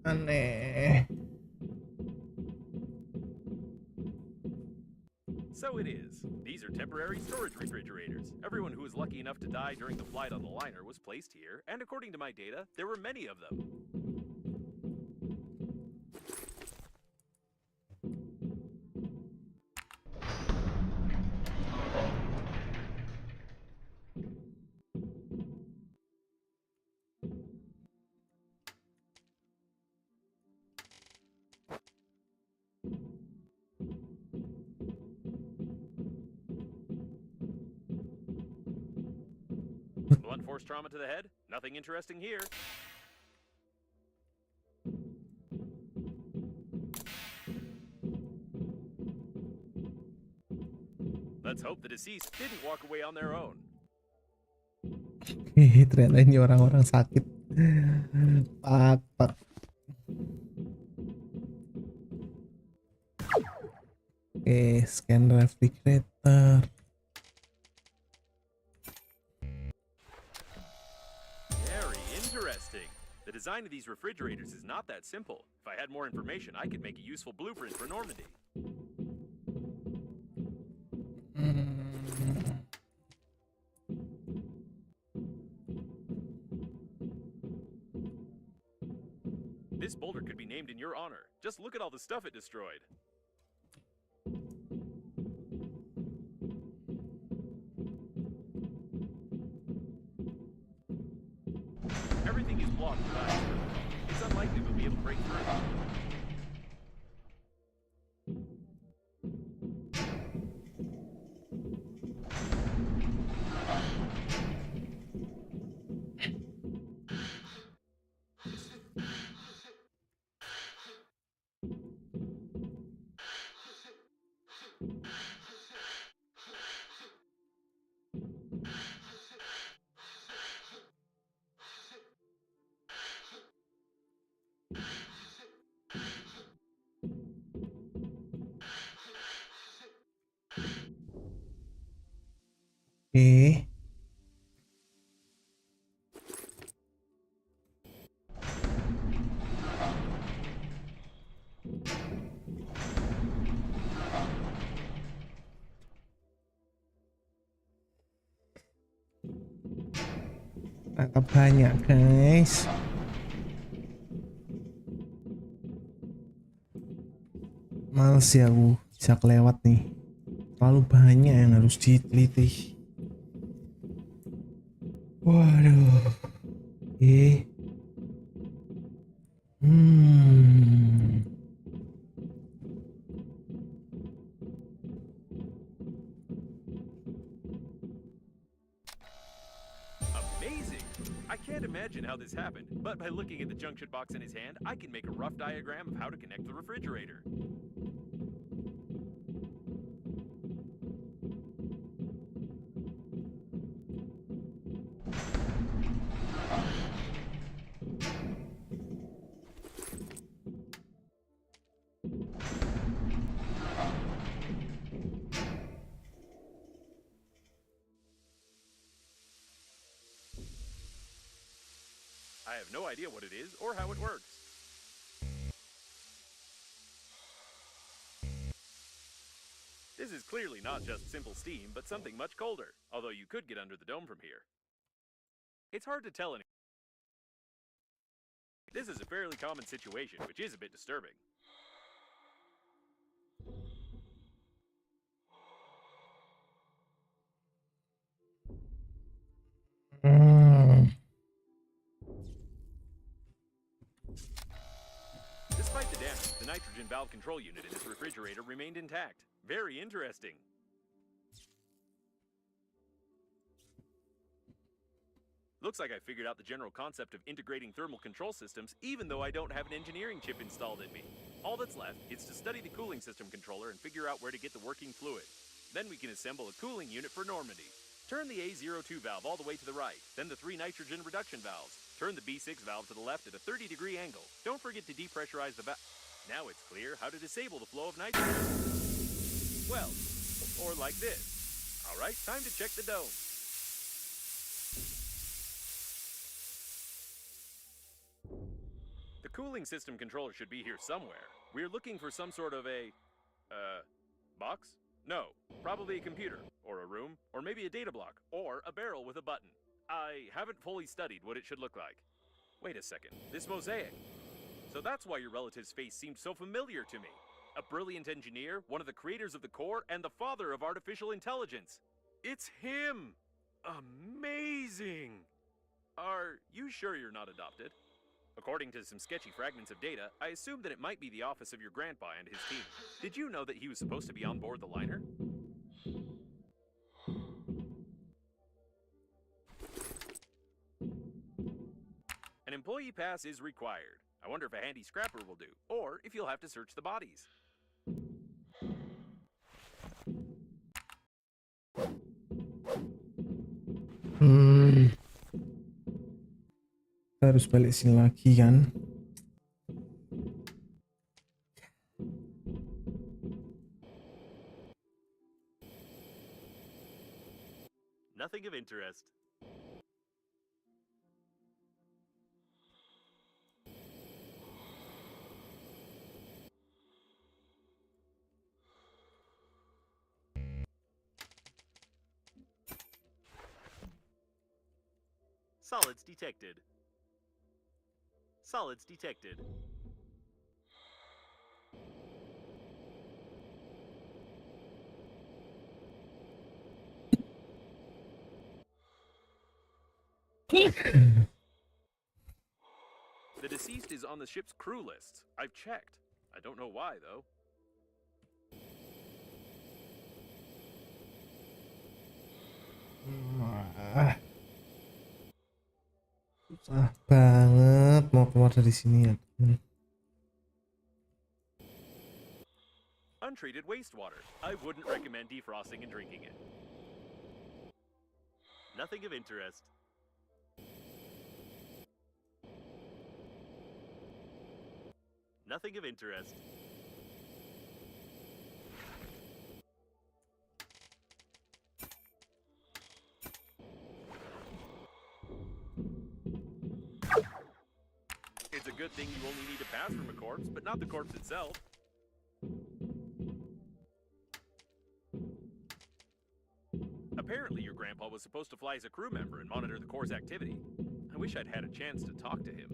S1: Aneh.
S2: So it is. These are temporary storage refrigerators. Everyone who was lucky enough to die during the flight on the liner was placed here, and according to my data, there were many of them. Blunt force trauma to the head? Nothing interesting here. Let's hope the deceased didn't walk away on their own.
S1: Ternyata ini orang-orang sakit. Pak. Oke, scan refrigerator.
S2: Very interesting. The design of these refrigerators is not that simple. If I had more information, I could make a useful blueprint for Normandy. This boulder could be named in your honor. Just look at all the stuff it destroyed. Everything is blocked with ice. It's unlikely we'll be able to break through.
S1: Oke. Ternyata banyak, guys. Males ya aku bisa kelewat nih. Terlalu banyak yang harus diteliti. Waduh. Hmm.
S2: Amazing! I can't imagine how this happened, but by looking at the junction box in his hand, I can make a rough diagram of how to connect the refrigerator. I have no idea what it is or how it works. This is clearly not just simple steam, but something much colder, although you could get under the dome from here. It's hard to tell. This is a fairly common situation, which is a bit disturbing. Despite the damage, the nitrogen valve control unit in this refrigerator remained intact. Very interesting. Looks like I figured out the general concept of integrating thermal control systems, even though I don't have an engineering chip installed in me. All that's left is to study the cooling system controller and figure out where to get the working fluid. Then we can assemble a cooling unit for Normandy. Turn the A02 valve all the way to the right, then the 3 nitrogen reduction valves. Turn the B6 valve to the left at a 30-degree angle. Don't forget to depressurize the valve. Now it's clear how to disable the flow of nitrogen. Well, or like this. All right, time to check the dome. The cooling system controller should be here somewhere. We're looking for some sort of a, box? No, probably a computer, or a room, or maybe a data block, or a barrel with a button. I haven't fully studied what it should look like. Wait a second, this mosaic. So that's why your relative's face seemed so familiar to me. A brilliant engineer, one of the creators of the core, and the father of artificial intelligence. It's him! Amazing! Are you sure you're not adopted? According to some sketchy fragments of data, I assume that it might be the office of your grandpa and his team. Did you know that he was supposed to be on board the liner? An employee pass is required. I wonder if a handy scrapper will do, or if you'll have to search the bodies.
S1: Kita harus balik sini lagi kan.
S2: Nothing of interest. Solids detected. Solids detected. The deceased is on the ship's crew list. I've checked. I don't know why, though.
S1: Susah banget mau keluar dari sini ya.
S2: Untreated wastewater. I wouldn't recommend defrosting and drinking it. Nothing of interest. Nothing of interest. It's a good thing you only need a pass from a corpse, but not the corpse itself. Apparently your grandpa was supposed to fly as a crew member and monitor the core's activity. I wish I'd had a chance to talk to him.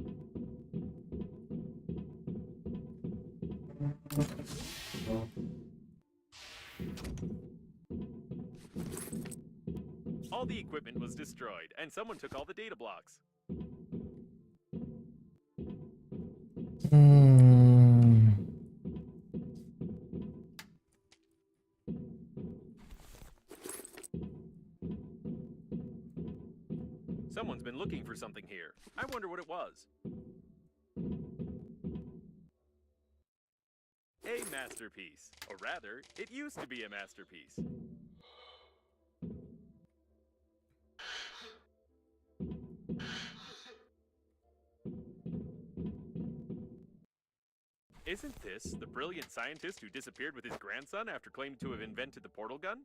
S2: All the equipment was destroyed, and someone took all the data blocks. Someone's been looking for something here. I wonder what it was. A masterpiece. Or rather, it used to be a masterpiece. Isn't this the brilliant scientist who disappeared with his grandson after claiming to have invented the portal gun?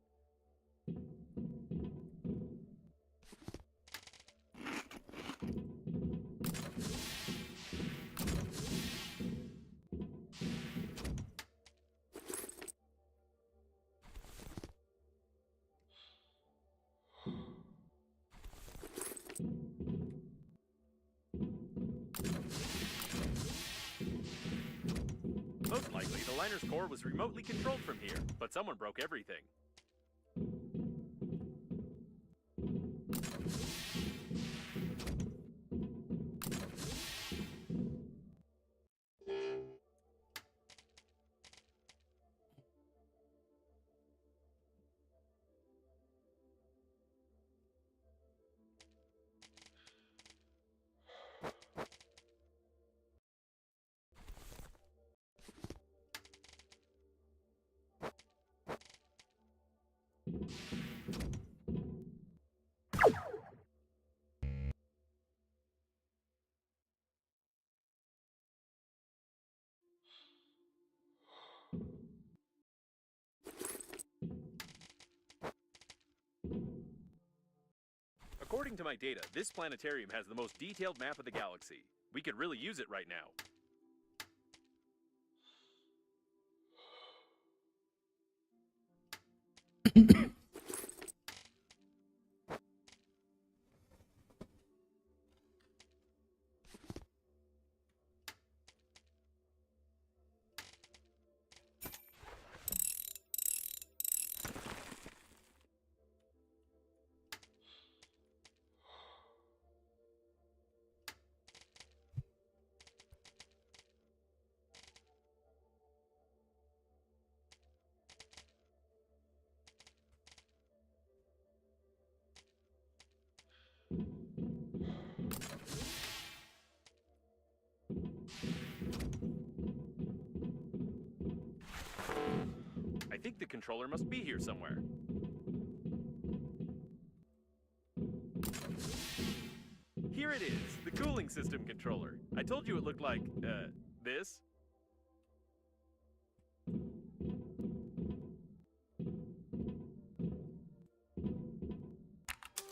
S2: Most likely, the liner's core was remotely controlled from here, but someone broke everything. According to my data, this planetarium has the most detailed map of the galaxy. We could really use it right now. I think the controller must be here somewhere. Here it is, the cooling system controller. I told you it looked like, this.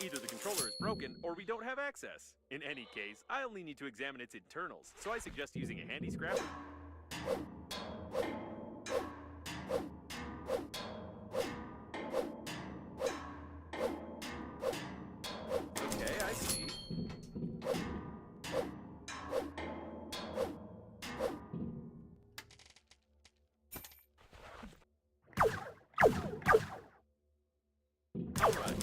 S2: Either the controller is broken, or we don't have access. In any case, I only need to examine its internals, so I suggest using a handy scrapper. Okay, I see. All right.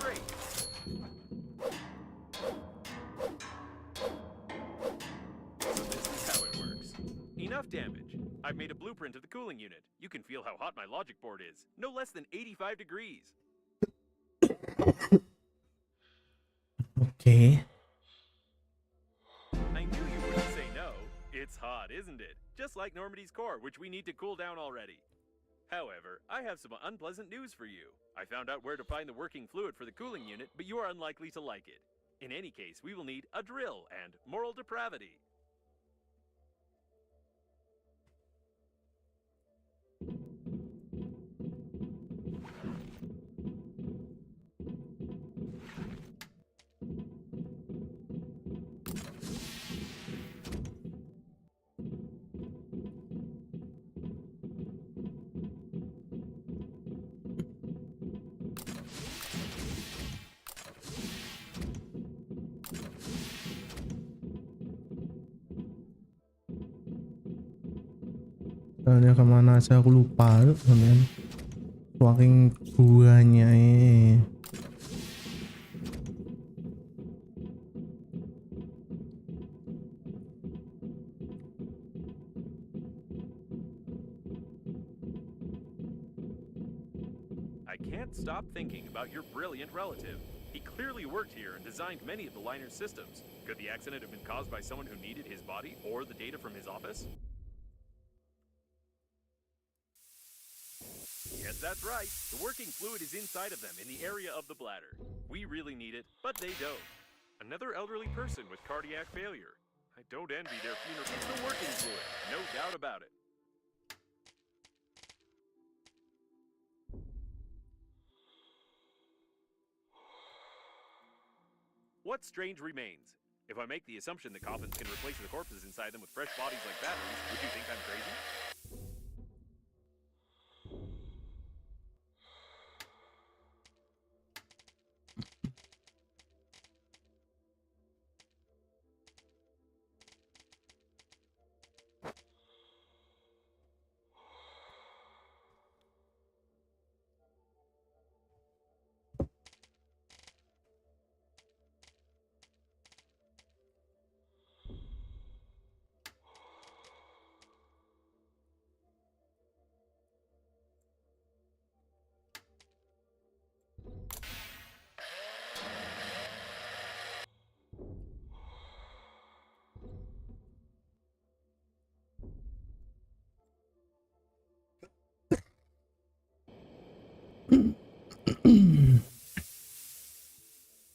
S2: Great. So this is how it works. Enough damage. I've made a blueprint of the cooling unit. You can feel how hot my logic board is. No less than 85 degrees.
S1: Oke.
S2: I knew you wouldn't say no. It's hot, isn't it? Just like Normandy's core, which we need to cool down already. However, I have some unpleasant news for you. I found out where to find the working fluid for the cooling unit, but you are unlikely to like it. In any case, we will need a drill and moral depravity.
S1: Jalannya kemana aja aku lupa teman. Saking buahnya
S2: I can't stop thinking about your brilliant relative. He clearly worked here and designed many of the liner's systems. Could the accident have been caused by someone who needed his body or the data from his office? Yes, that's right. The working fluid is inside of them in the area of the bladder. We really need it, but they don't. Another elderly person with cardiac failure. I don't envy their funeral. It's the working fluid, no doubt about it. What strange remains? If I make the assumption that coffins can replace the corpses inside them with fresh bodies like batteries, would you think I'm crazy?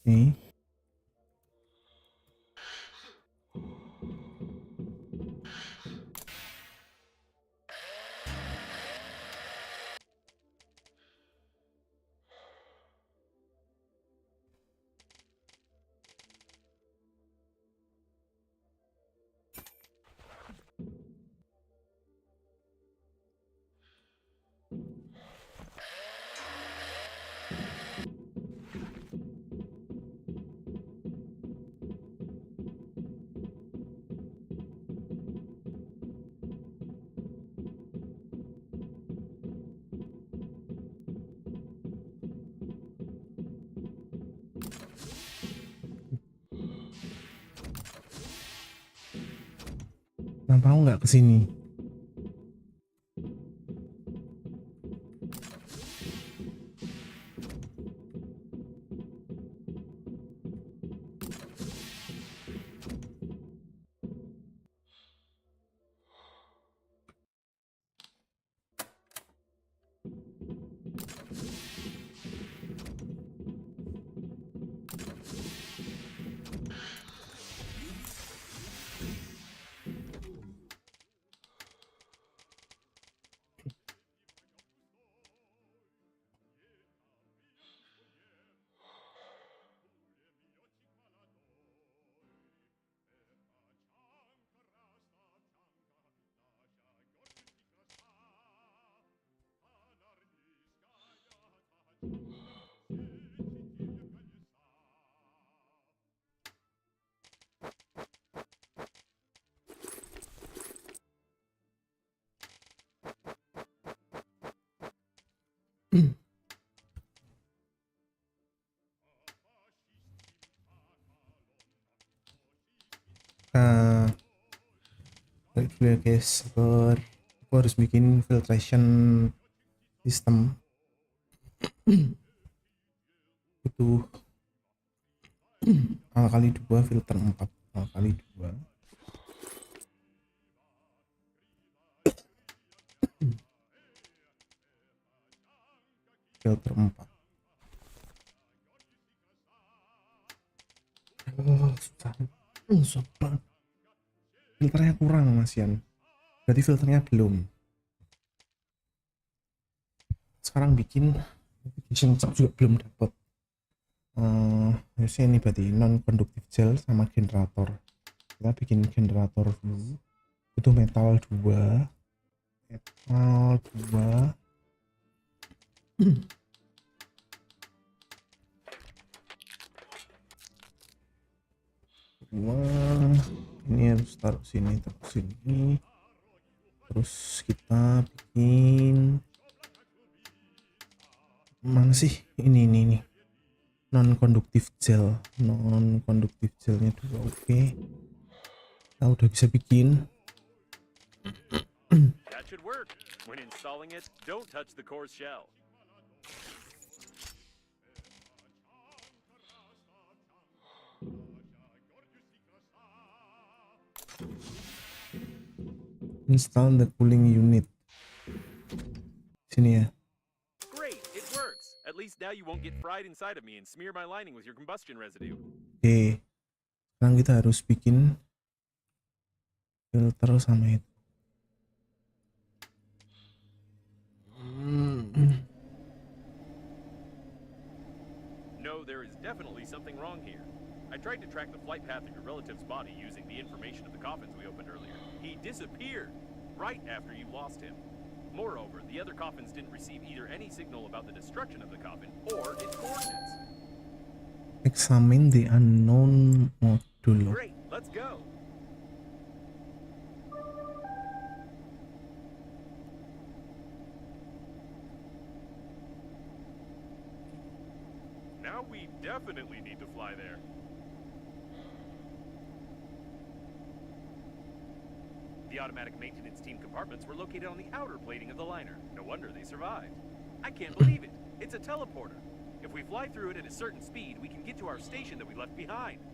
S1: nih. Kenapa aku nggak kesini? Nah, balik dulu ya guys. Aku harus bikin filtration system. Butuh kali 2 filter 4 kali 2. Filter 4. Susah. Filternya kurang Masian. Berarti filternya belum. Sekarang bikin navigation chip juga belum dapat. Harusnya ini berarti non konduktif gel sama generator. Kita bikin generator dulu. Butuh metal 2. Ini harus taruh sini. Terus kita bikin mana sih ini non konduktif gelnya dulu. Oke. Kita udah bisa bikin.
S2: That should work. When installing it, don't touch the core's shell.
S1: Install the cooling unit. Sini ya.
S2: Great, it works. At least now you won't get fried inside of me and smear my lining with your combustion residue.
S1: Oke. Sekarang kita harus bikin filter sama itu.
S2: No, there is definitely something wrong here. I tried to track the flight path of your relative's body using the information of the coffins we opened earlier. He disappeared right after you lost him. Moreover, the other coffins didn't receive either any signal about the destruction of the coffin or its coordinates.
S1: Examine the unknown module.
S2: Great, let's go. Now we definitely need to fly there. The automatic maintenance team compartments were located on the outer plating of the liner. No wonder they survived. I can't believe it. It's a teleporter. If we fly through it at a certain speed, we can get to our station that we left behind.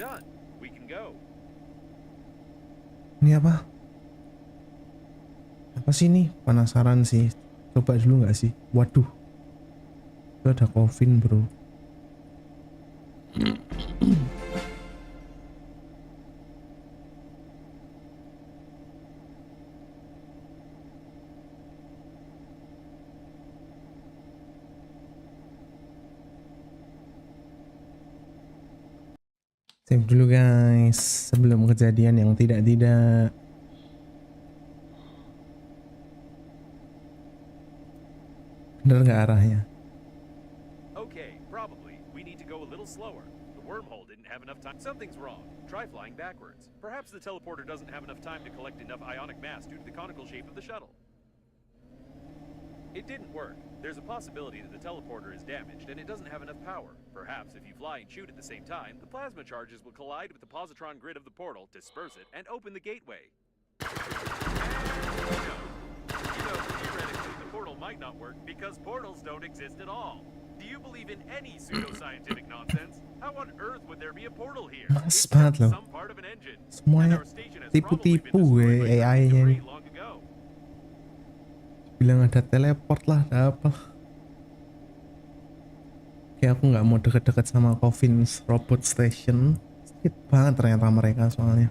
S2: Done. We can go.
S1: Ini apa? Apa sih ini? Penasaran sih. Coba dulu nggak sih? Waduh. Itu ada coffin, bro. Save dulu guys, sebelum kejadian yang tidak-tidak. Bener nggak arahnya?
S2: Okay, probably. We need to go a little slower. The wormhole didn't have enough time. Something's wrong. Try flying backwards. Perhaps the teleporter doesn't have enough time to collect enough ionic mass due to the conical shape of the shuttle. It didn't work. There's a possibility that the teleporter is damaged and it doesn't have enough power. Perhaps if you fly and shoot at the same time, the plasma charges will collide with the positron grid of the portal, disperse it, and open the gateway. Theoretically, the portal might not work because portals don't exist at all. Do you believe in any pseudoscientific nonsense? How on earth would there be a portal here?
S1: Mas
S2: It's
S1: banget loh.
S2: some part of an engine. And
S1: Semuanya
S2: our station has
S1: tipu-tipu
S2: probably been destroyed by
S1: AI-nya.
S2: debris long ago.
S1: Bilang ada teleport lah, ada apa? Oke, aku nggak mau deket-deket sama Coffin's Robot Station. Sedikit banget ternyata mereka soalnya.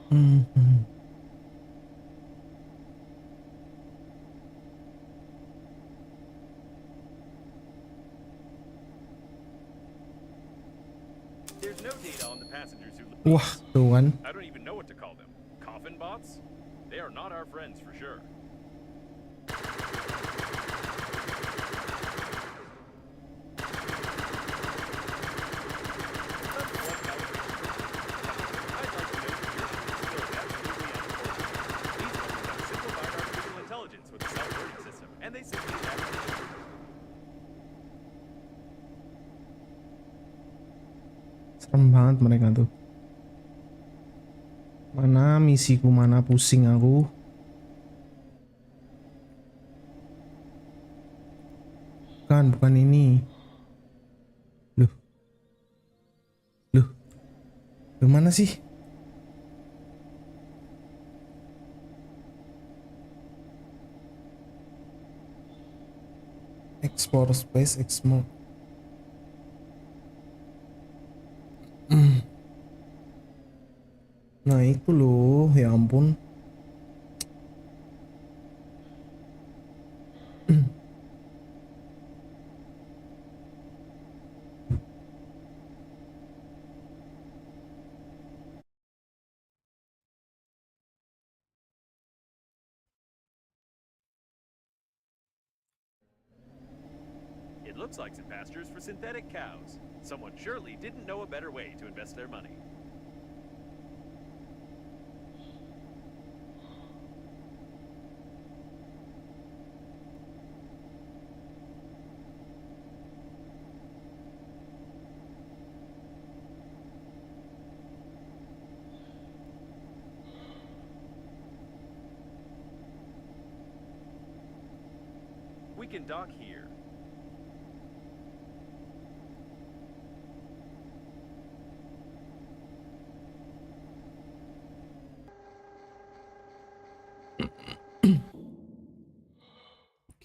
S2: There's no data on the passengers who
S1: Wah, tuh kan.
S2: I don't even know what to call them. Coffin bots? They are not our friends for sure.
S1: Serem banget mereka tuh. Mana misiku, mana pusing aku. Bukan ini. Loh. Mana sih? Explore space, explore. Nah itu loh, ya ampun.
S2: looks like some pastures for synthetic cows. Someone surely didn't know a better way to invest their money. We can dock here.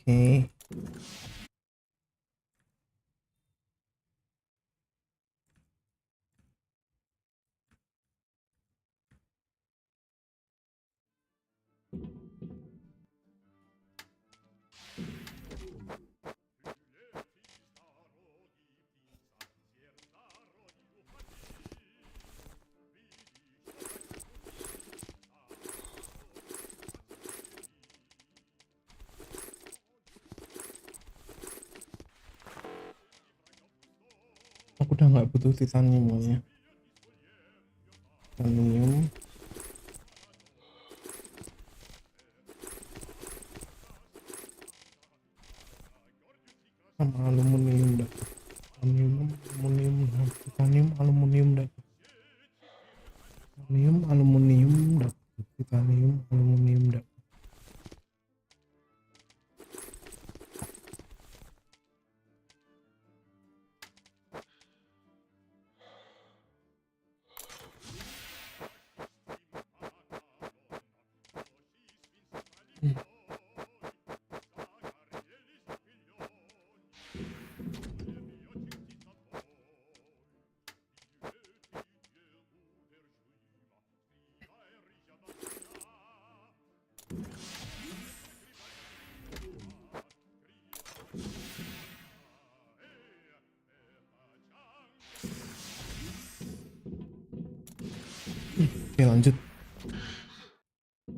S1: Oke. Aku udah nggak butuh titanium ya. Titanium. Sama aluminium dah. Titanium, aluminium dah. Aluminium dah. Titanium, aluminium dah. Oke, lanjut.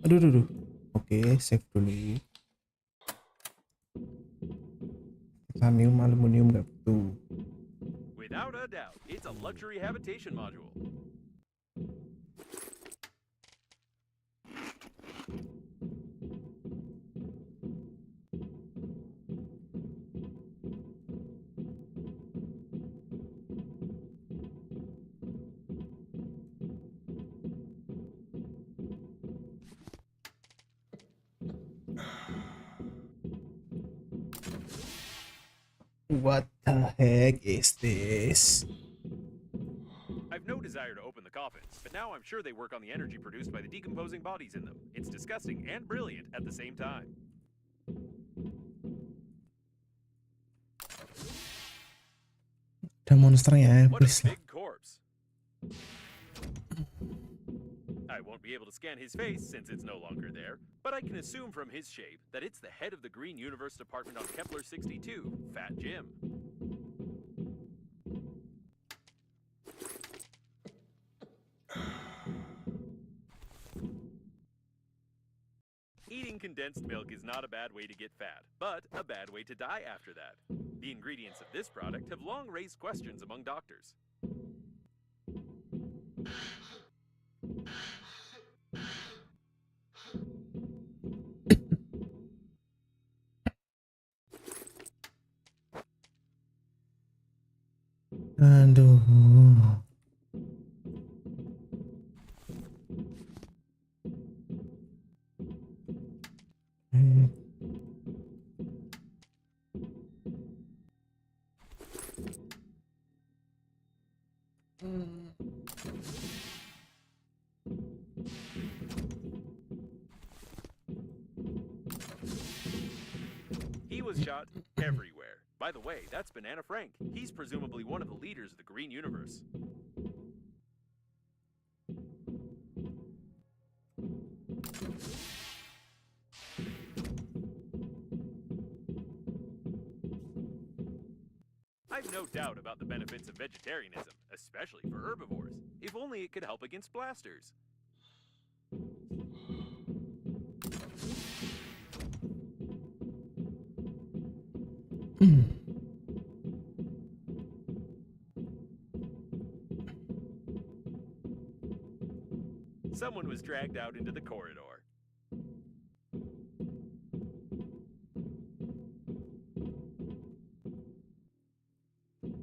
S1: Aduh. Oke, save dulu. Titanium, aluminium nggak butuh.
S2: Without a doubt, it's a luxury habitation module.
S1: What the heck is this?
S2: I've no desire to open the coffins, but now I'm sure they work on the energy produced by the decomposing bodies in them. It's disgusting and brilliant at the same time.
S1: Ada monsternya,
S2: What a
S1: please lah.
S2: big corpse. I won't be able to scan his face since it's no longer there, but I can assume from his shape that it's the head of the Green Universe Department on Kepler 62, Fat Jim. Eating condensed milk is not a bad way to get fat, but a bad way to die after that. The ingredients of this product have long raised questions among doctors.
S1: Aduh.
S2: He was shot everywhere. By the way, that's Banana Frank. He's presumably one of the leaders of the Green Universe. I've no doubt about the benefits of vegetarianism, especially for herbivores. If only it could help against blasters. someone was dragged out into the corridor.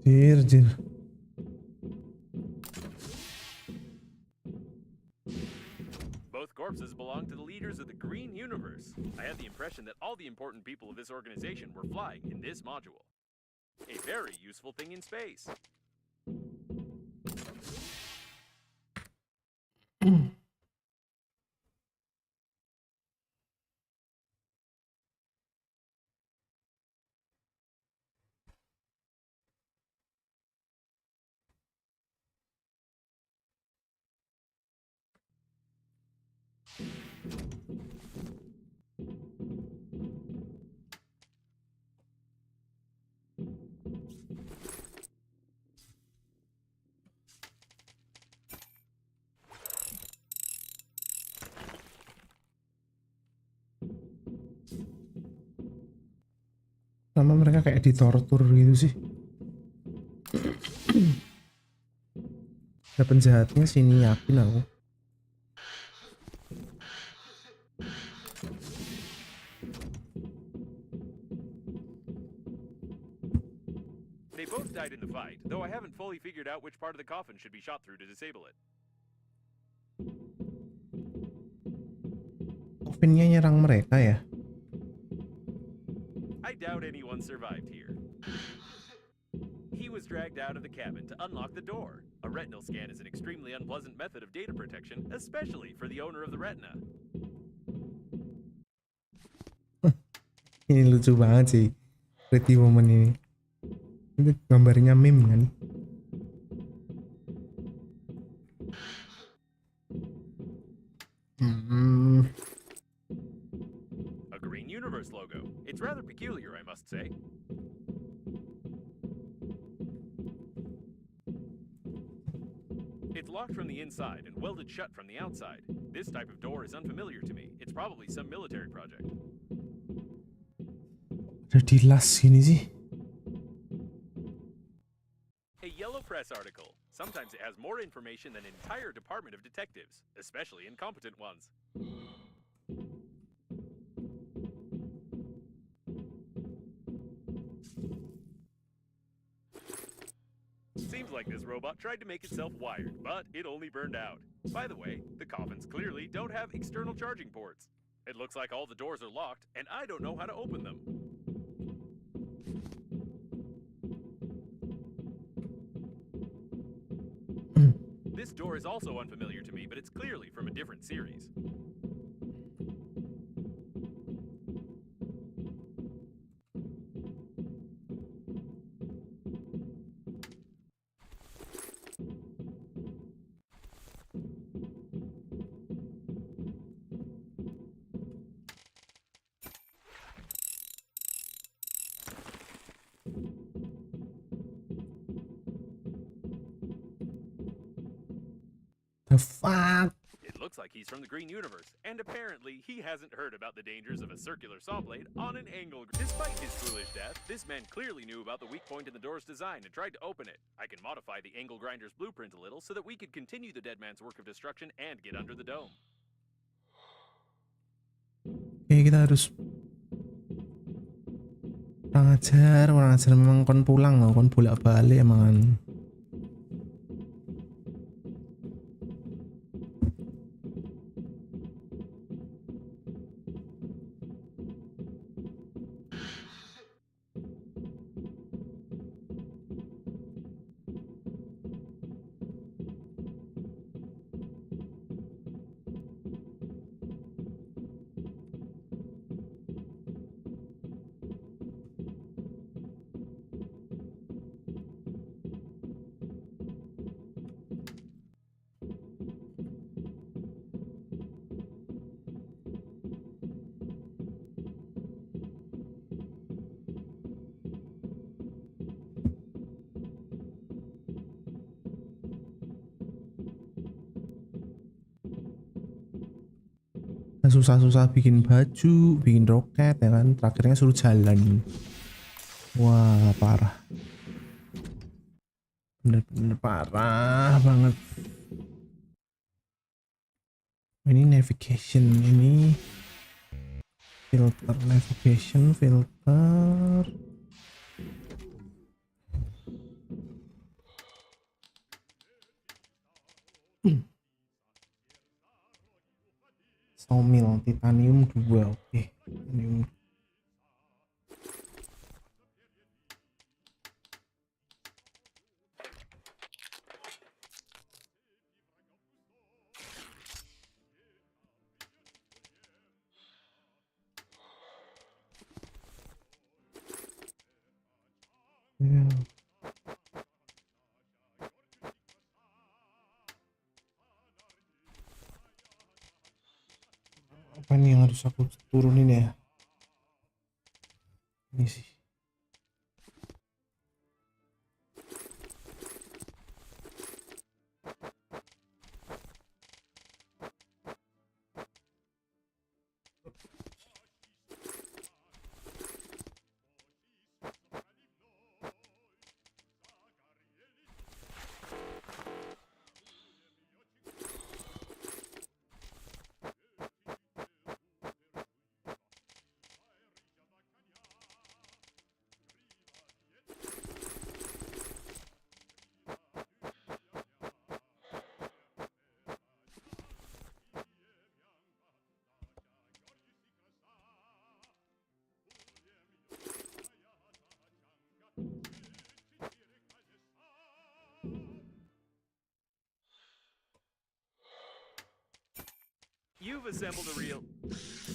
S1: Jir.
S2: Both corpses belong to the leaders of the Green Universe. I had the impression that all the important people of this organization were flying in this module. A very useful thing in space.
S1: Nama mereka kayak ditortur gitu sih. Ada penjahatnya sini, yakin aku.
S2: They both died in the fight, though I haven't fully figured out which part of the coffin should be shot through to disable it.
S1: Kofinnya nyerang mereka ya.
S2: I doubt anyone survived here. He was dragged out of the cabin to unlock the door. A retinal scan is an extremely unpleasant method of data protection, especially for the owner of the retina.
S1: Ini lucu banget sih, pretty woman ini. Itu gambarnya meme kan.
S2: A Green Universe logo. It's rather peculiar, I must say. It's locked from the inside and welded shut from the outside. This type of door is unfamiliar to me. It's probably some military project.
S1: Ada di las sini sih.
S2: A yellow press article. Sometimes it has more information than an entire department of detectives, especially incompetent ones. Seems like this robot tried to make itself wired, but it only burned out. By the way, the coffins clearly don't have external charging ports. It looks like all the doors are locked, and I don't know how to open them. This door is also unfamiliar to me, but it's clearly from a different series.
S1: The fuck?
S2: It looks like he's from the Green Universe, and apparently he hasn't heard about the dangers of a circular saw blade on an angle. Despite his foolish death, this man clearly knew about the weak point in the door's design and tried to open it. I can modify the angle grinder's blueprint a little so that we could continue the dead man's work of destruction and get under the dome.
S1: Oke, kita harus kurang ajar memang kon pulang loh, kon bolak-balik emang. Susah-susah bikin baju, bikin roket ya kan, terakhirnya suruh jalan. Wah, parah. Bener-bener parah banget. Ini navigation, ini filter, navigation filter. Sawmill titanium 2. Oke, titanium. Ya. Apa nih yang harus aku turunin ya? Ini sih.
S2: You've assembled a real...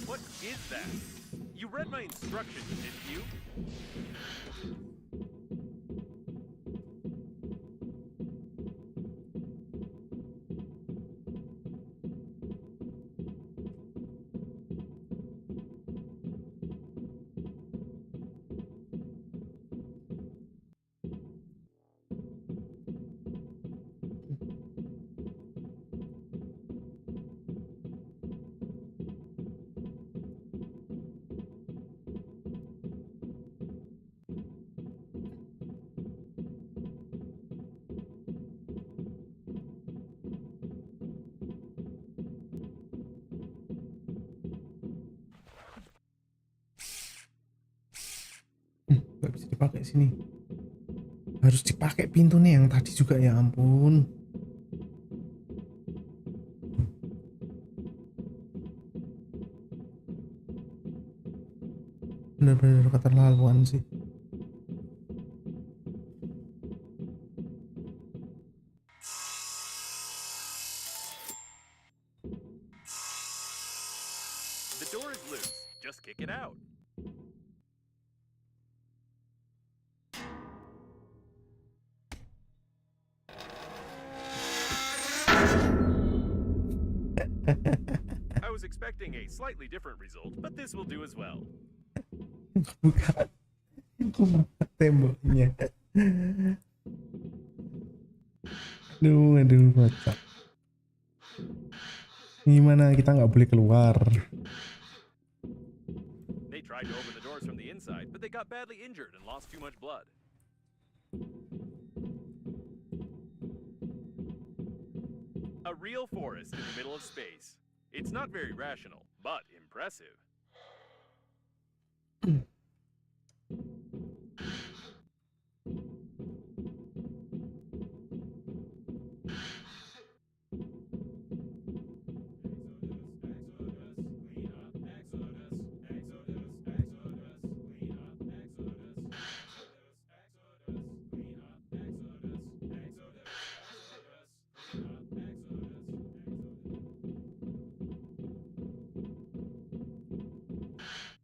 S2: What is that? You read my instructions, didn't you?
S1: Nggak bisa dipakai sini. Harus dipakai pintu nih yang tadi juga, ya ampun. Bener-bener keterlaluan sih.
S2: The door is loose. Just kick it out. I was expecting a slightly different result, but this will do as well.
S1: Buka temboknya. Aduh, kocak. Gimana, kita nggak boleh keluar?
S2: They tried to open the doors from the inside, but they got badly injured and lost too much blood. A real forest in the middle of space. It's not very rational, but impressive.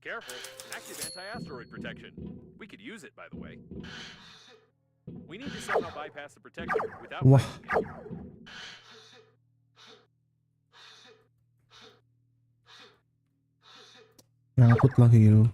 S2: Careful, active anti-asteroid protection. We could use it, by the way. We need to somehow bypass the protection without...
S1: Wah. Nyangkut lagi lu.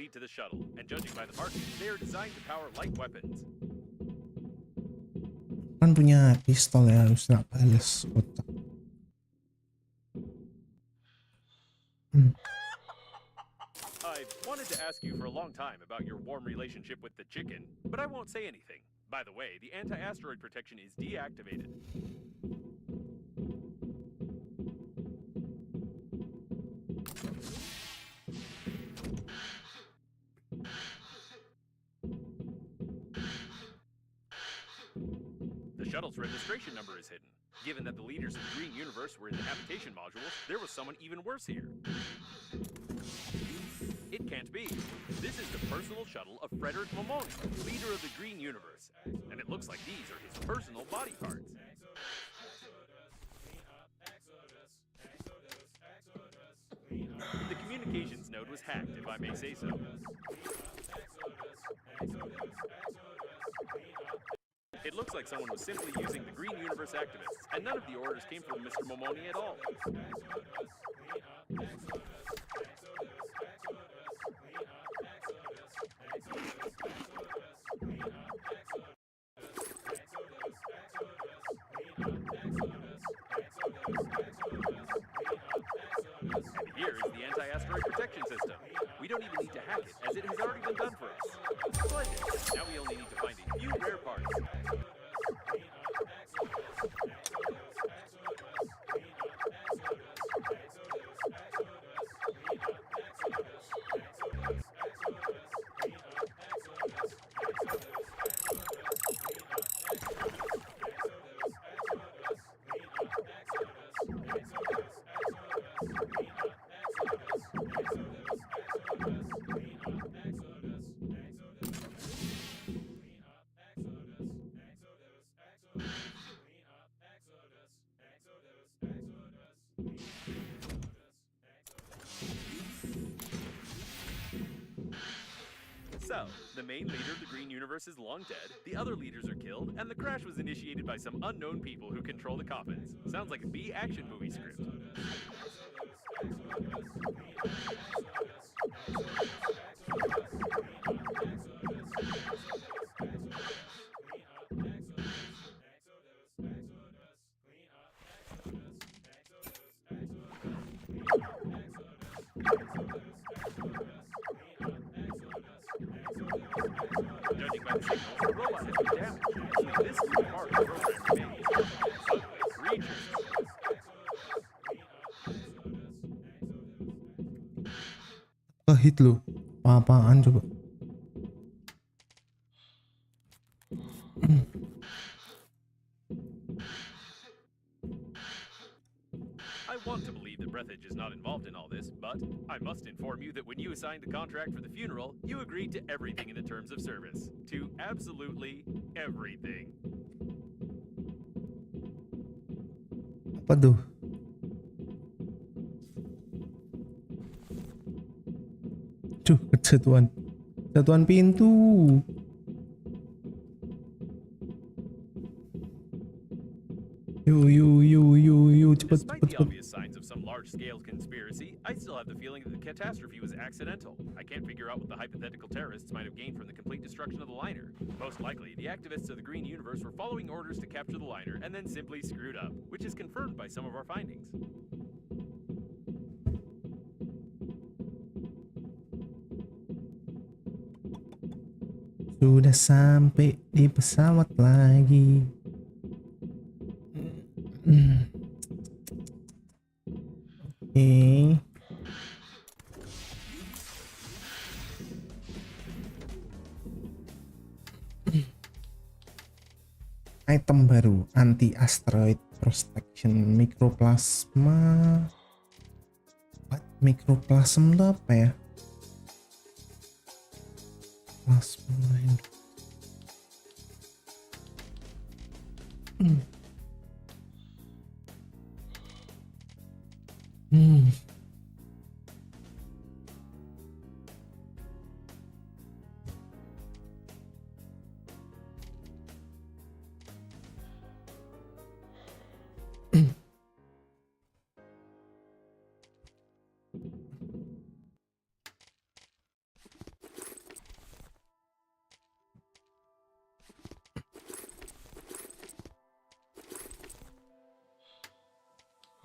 S2: lead to the shuttle, and judging by the markings, they are designed to power light weapons.
S1: Kan punya pistol ya, harus nggak balas kotak.
S2: I've wanted to ask you for a long time about your warm relationship with the chicken, but I won't say anything. By the way, the anti-asteroid protection is deactivated. The shuttle's registration number is hidden. Given that the leaders of the Green Universe were in the habitation modules, there was someone even worse here. It can't be. This is the personal shuttle of Frederick Mamoni, leader of the Green Universe. And it looks like these are his personal body parts. The communications node was hacked, if I may say so. It looks like someone was simply using the Green Universe activists, and none of the orders came from Mr. Momoni at all. And here is the anti-asteroid protection system. We don't even need to hack it, as it has already been done for us. Splendid. Now we only need to find a few rare parts. So, the main leader of the Green Universe is long dead, the other leaders are killed, and the crash was initiated by some unknown people who control the coffins. Sounds like a B action movie script. Judging by the signals, the robot has been damaged. Only this little part of the program remains. Ugly creatures.
S1: Hit lu. Apa-apaan coba?
S2: I want to believe that Breathedge is not involved in all this, but I must inform you that when you assigned the contract for the funeral, you agreed to everything in the terms of service. To absolutely everything.
S1: Apa tuh? Duh, kejatuhan. Kejatuhan pintu. Yo, cepet,
S2: Despite
S1: cepet,
S2: the
S1: cepet.
S2: obvious signs of some large-scale conspiracy, I still have the feeling that the catastrophe was accidental. I can't figure out what the hypothetical terrorists might have gained from the complete destruction of the liner. Most likely, the activists of the Green Universe were following orders to capture the liner and then simply screwed up, which is confirmed by some of our findings.
S1: Sudah sampai di pesawat lagi. Oke. Item baru, anti asteroid protection microplasma. What? Microplasm itu apa ya? Plasma.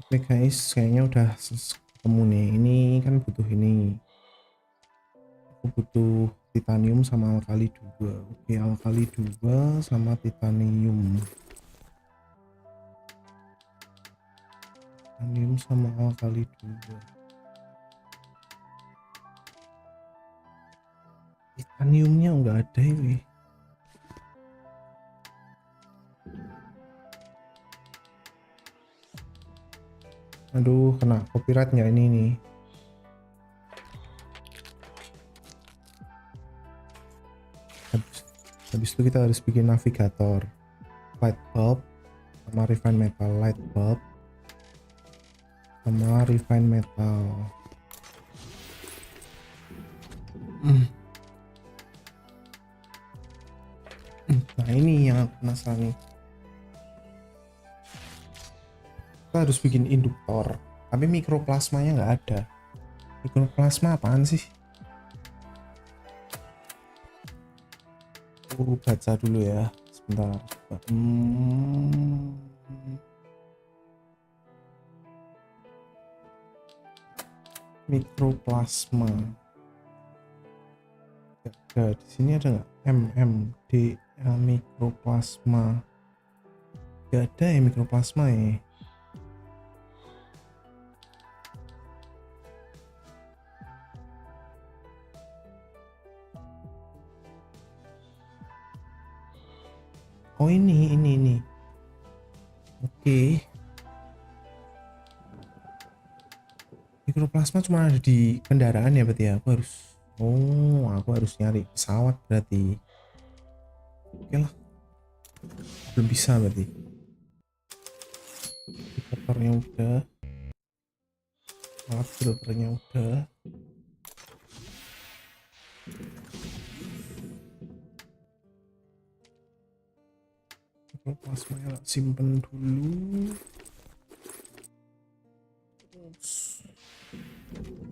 S1: Oke guys, kayaknya udah ketemu nih. Ini kan butuh ini. Aku butuh titanium sama alkali 2. Oke, alkali 2 sama titanium. Titanium sama alkali 2. Titaniumnya nggak ada ini. Aduh, kena copyright nggak ini nih? Habis itu kita harus bikin navigator, light bulb sama refine metal, light bulb sama refine metal. Nah ini yang aku penasaran nih. Kita harus bikin induktor, tapi mikroplasmanya nggak ada. Mikroplasma apaan sih? Aku baca dulu ya, sebentar. Mikroplasma. Ada di sini ada nggak? MMD mikroplasma. Gak ada ya mikroplasma ya. Oh ini. Oke. Mikroplasma cuma ada di kendaraan ya berarti ya. Aku harus nyari pesawat berarti. Oke lah. Belum bisa berarti. Filternya udah. Alat filternya udah. Mikroplasma ya simpen dulu.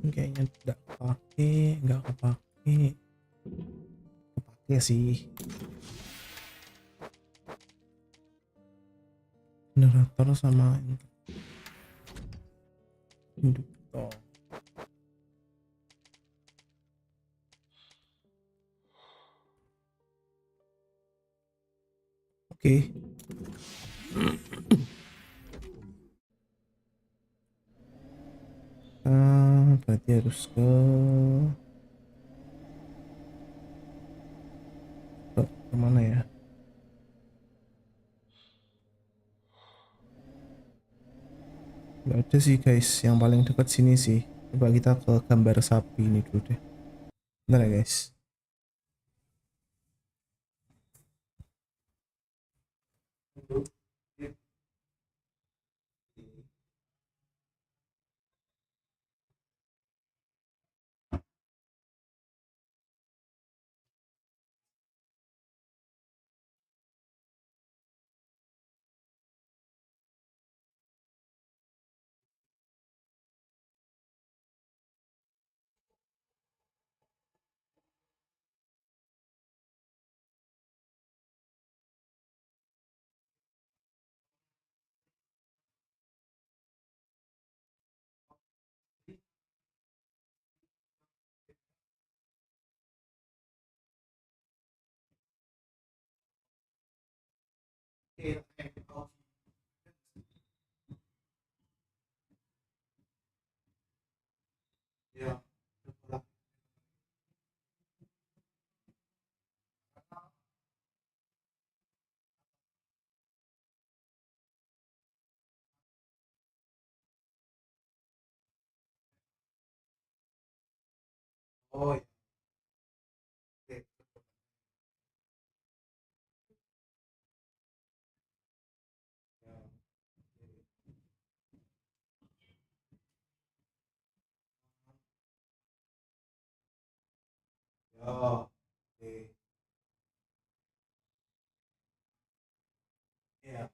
S1: Ini kayaknya nggak kepake sih. Generator sama induktor. Oke. Berarti harus ke kemana ya? Gak ada sih guys, yang paling dekat sini sih. Coba kita ke gambar sapi ini dulu deh. Bentar ya guys. Oh ya. Oke. Ya.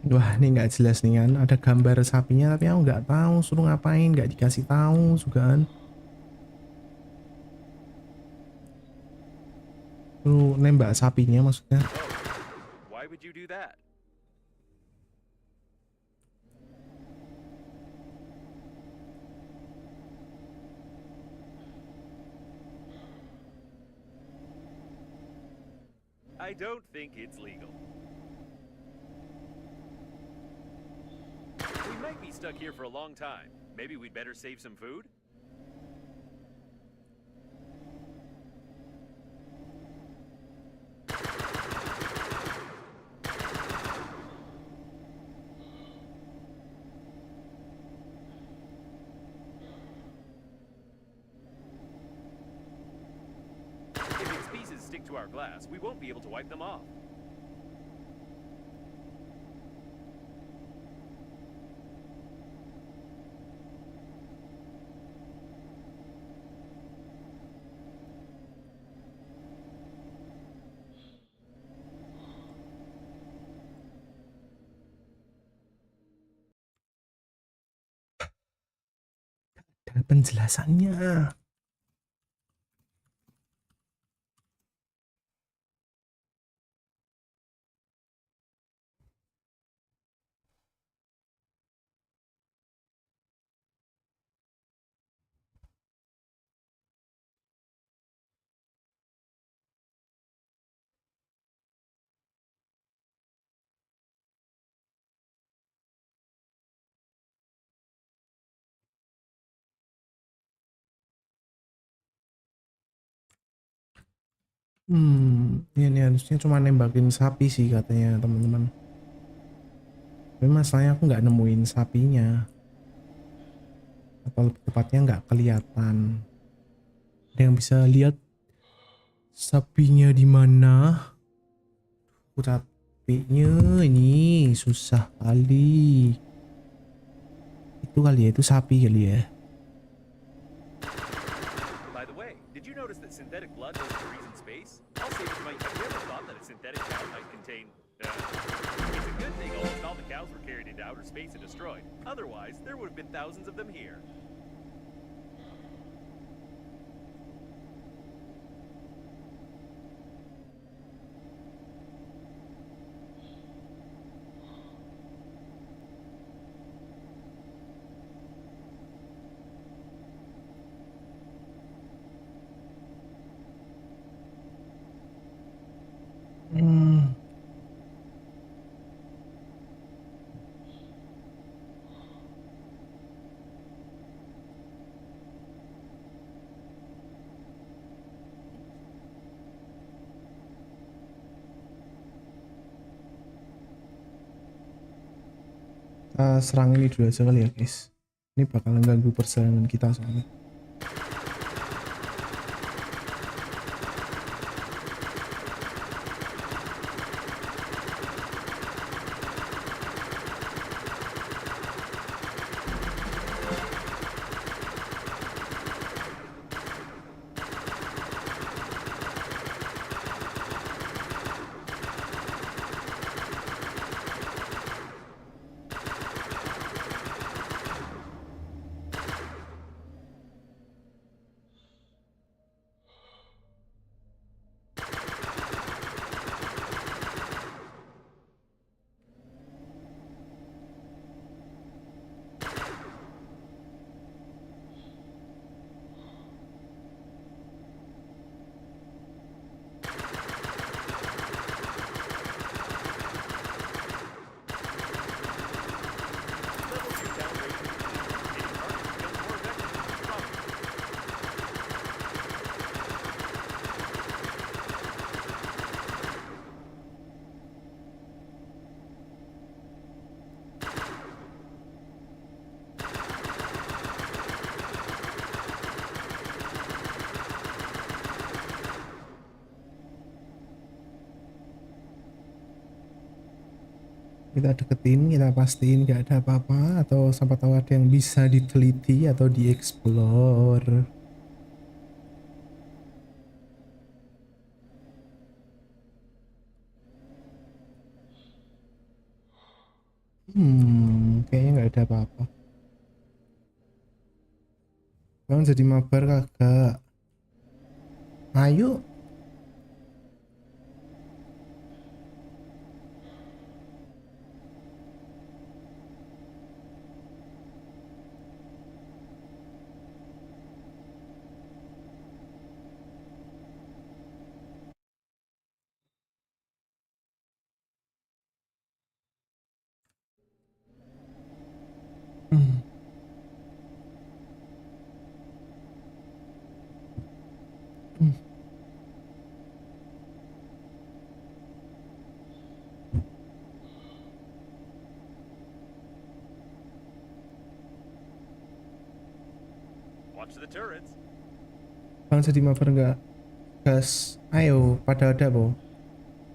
S1: Wah, ini nggak jelas nih kan. Ada gambar sapinya tapi aku nggak tahu suruh ngapain, nggak dikasih tahu juga kan. Suruh nembak sapinya maksudnya.
S2: Oh, why would you do that? I don't think it's legal. We might be stuck here for a long time. Maybe we'd better save some food? If its pieces stick to our glass, we won't be able to wipe them off.
S1: Ada penjelasannya. Ini harusnya cuma nembakin sapi sih katanya teman-teman. Tapi masalahnya aku nggak nemuin sapinya. Atau lebih tepatnya nggak kelihatan. Ada yang bisa lihat sapinya di mana? Sapinya ini susah kali. Itu kali ya, itu sapi kali ya.
S2: By the way, did you notice that synthetic blood doesn't freeze in space? I'll say this might. Have you ever thought that a synthetic cow might contain? It's a good thing almost all the cows were carried into outer space and destroyed. Otherwise, there would have been thousands of them here.
S1: Hmm, kita serang ini dulu aja kali ya guys. Ini bakalan ganggu perjalanan kita soalnya.
S2: Level 2 calibration complete. Hitting targets becomes more effective. Probably.
S1: Kita deketin, kita pastiin nggak ada apa-apa, atau siapa tahu ada yang bisa diteliti atau dieksplor. Kayaknya nggak ada apa-apa. Bang jadi mabar kagak? Ayo. Hmm. Hmm.
S2: Watch the turrets.
S1: Bang jadi mabar nggak? Gas. Ayo pada ada po.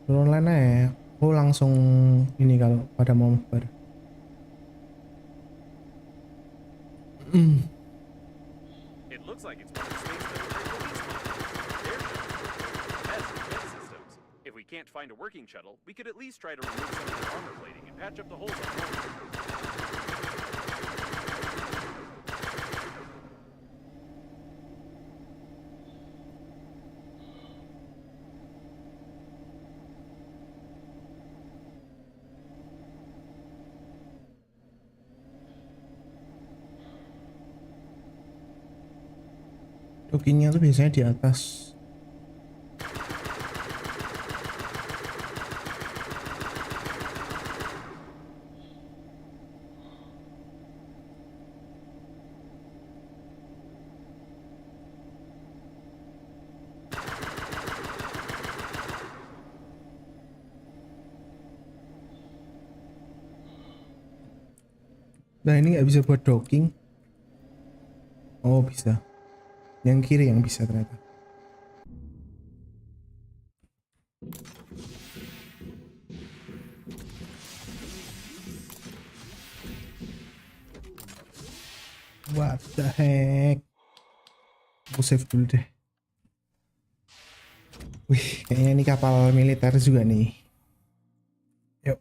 S1: Turun online aja. Aku langsung ini kalau pada mau mabar.
S2: It looks like it's one of the space military police monitors. There's defense systems. If we can't find a working shuttle, we could at least try to remove some of the armor plating and patch up the holes on board.
S1: Dockingnya tuh biasanya di atas. Nah ini nggak bisa buat docking. Oh bisa. Yang kiri yang bisa ternyata. What the heck? Aku save dulu deh. Wih, kayaknya ini kapal militer juga nih. Yuk.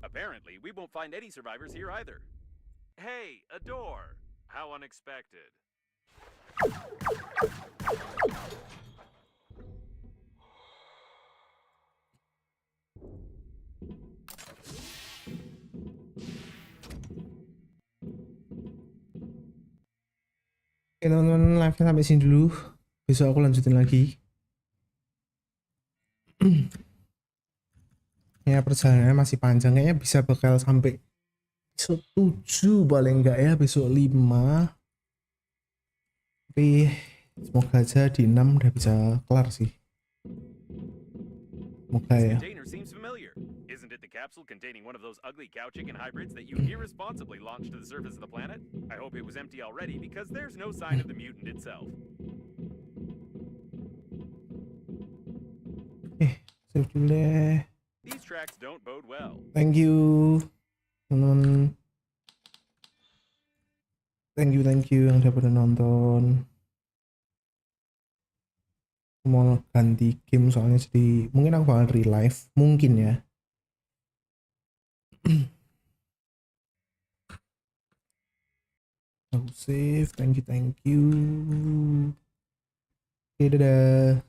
S2: Apparently, we won't find any survivors here either. Hey, a door! How unexpected.
S1: Oke teman-teman, live sampai sini dulu. Besok aku lanjutin lagi. Ya perjalanannya masih panjang, kayaknya bisa bakal sampai besok 7 paling enggak ya, besok 5. Tapi semoga aja di 6 udah bisa kelar sih. Semoga
S2: This
S1: ya.
S2: container seems familiar. Isn't it the capsule containing one of those ugly cow chicken hybrids that you irresponsibly launched to the surface of the planet? I hope it was empty already because there's no sign of the mutant itself.
S1: Save dulu deh.
S2: These tracks don't bode well.
S1: Thank you teman-teman. Thank you yang udah pada nonton. Aku mau ganti game soalnya, jadi mungkin aku bakal relive mungkin ya. Aku save. Thank you. Oke, dadah.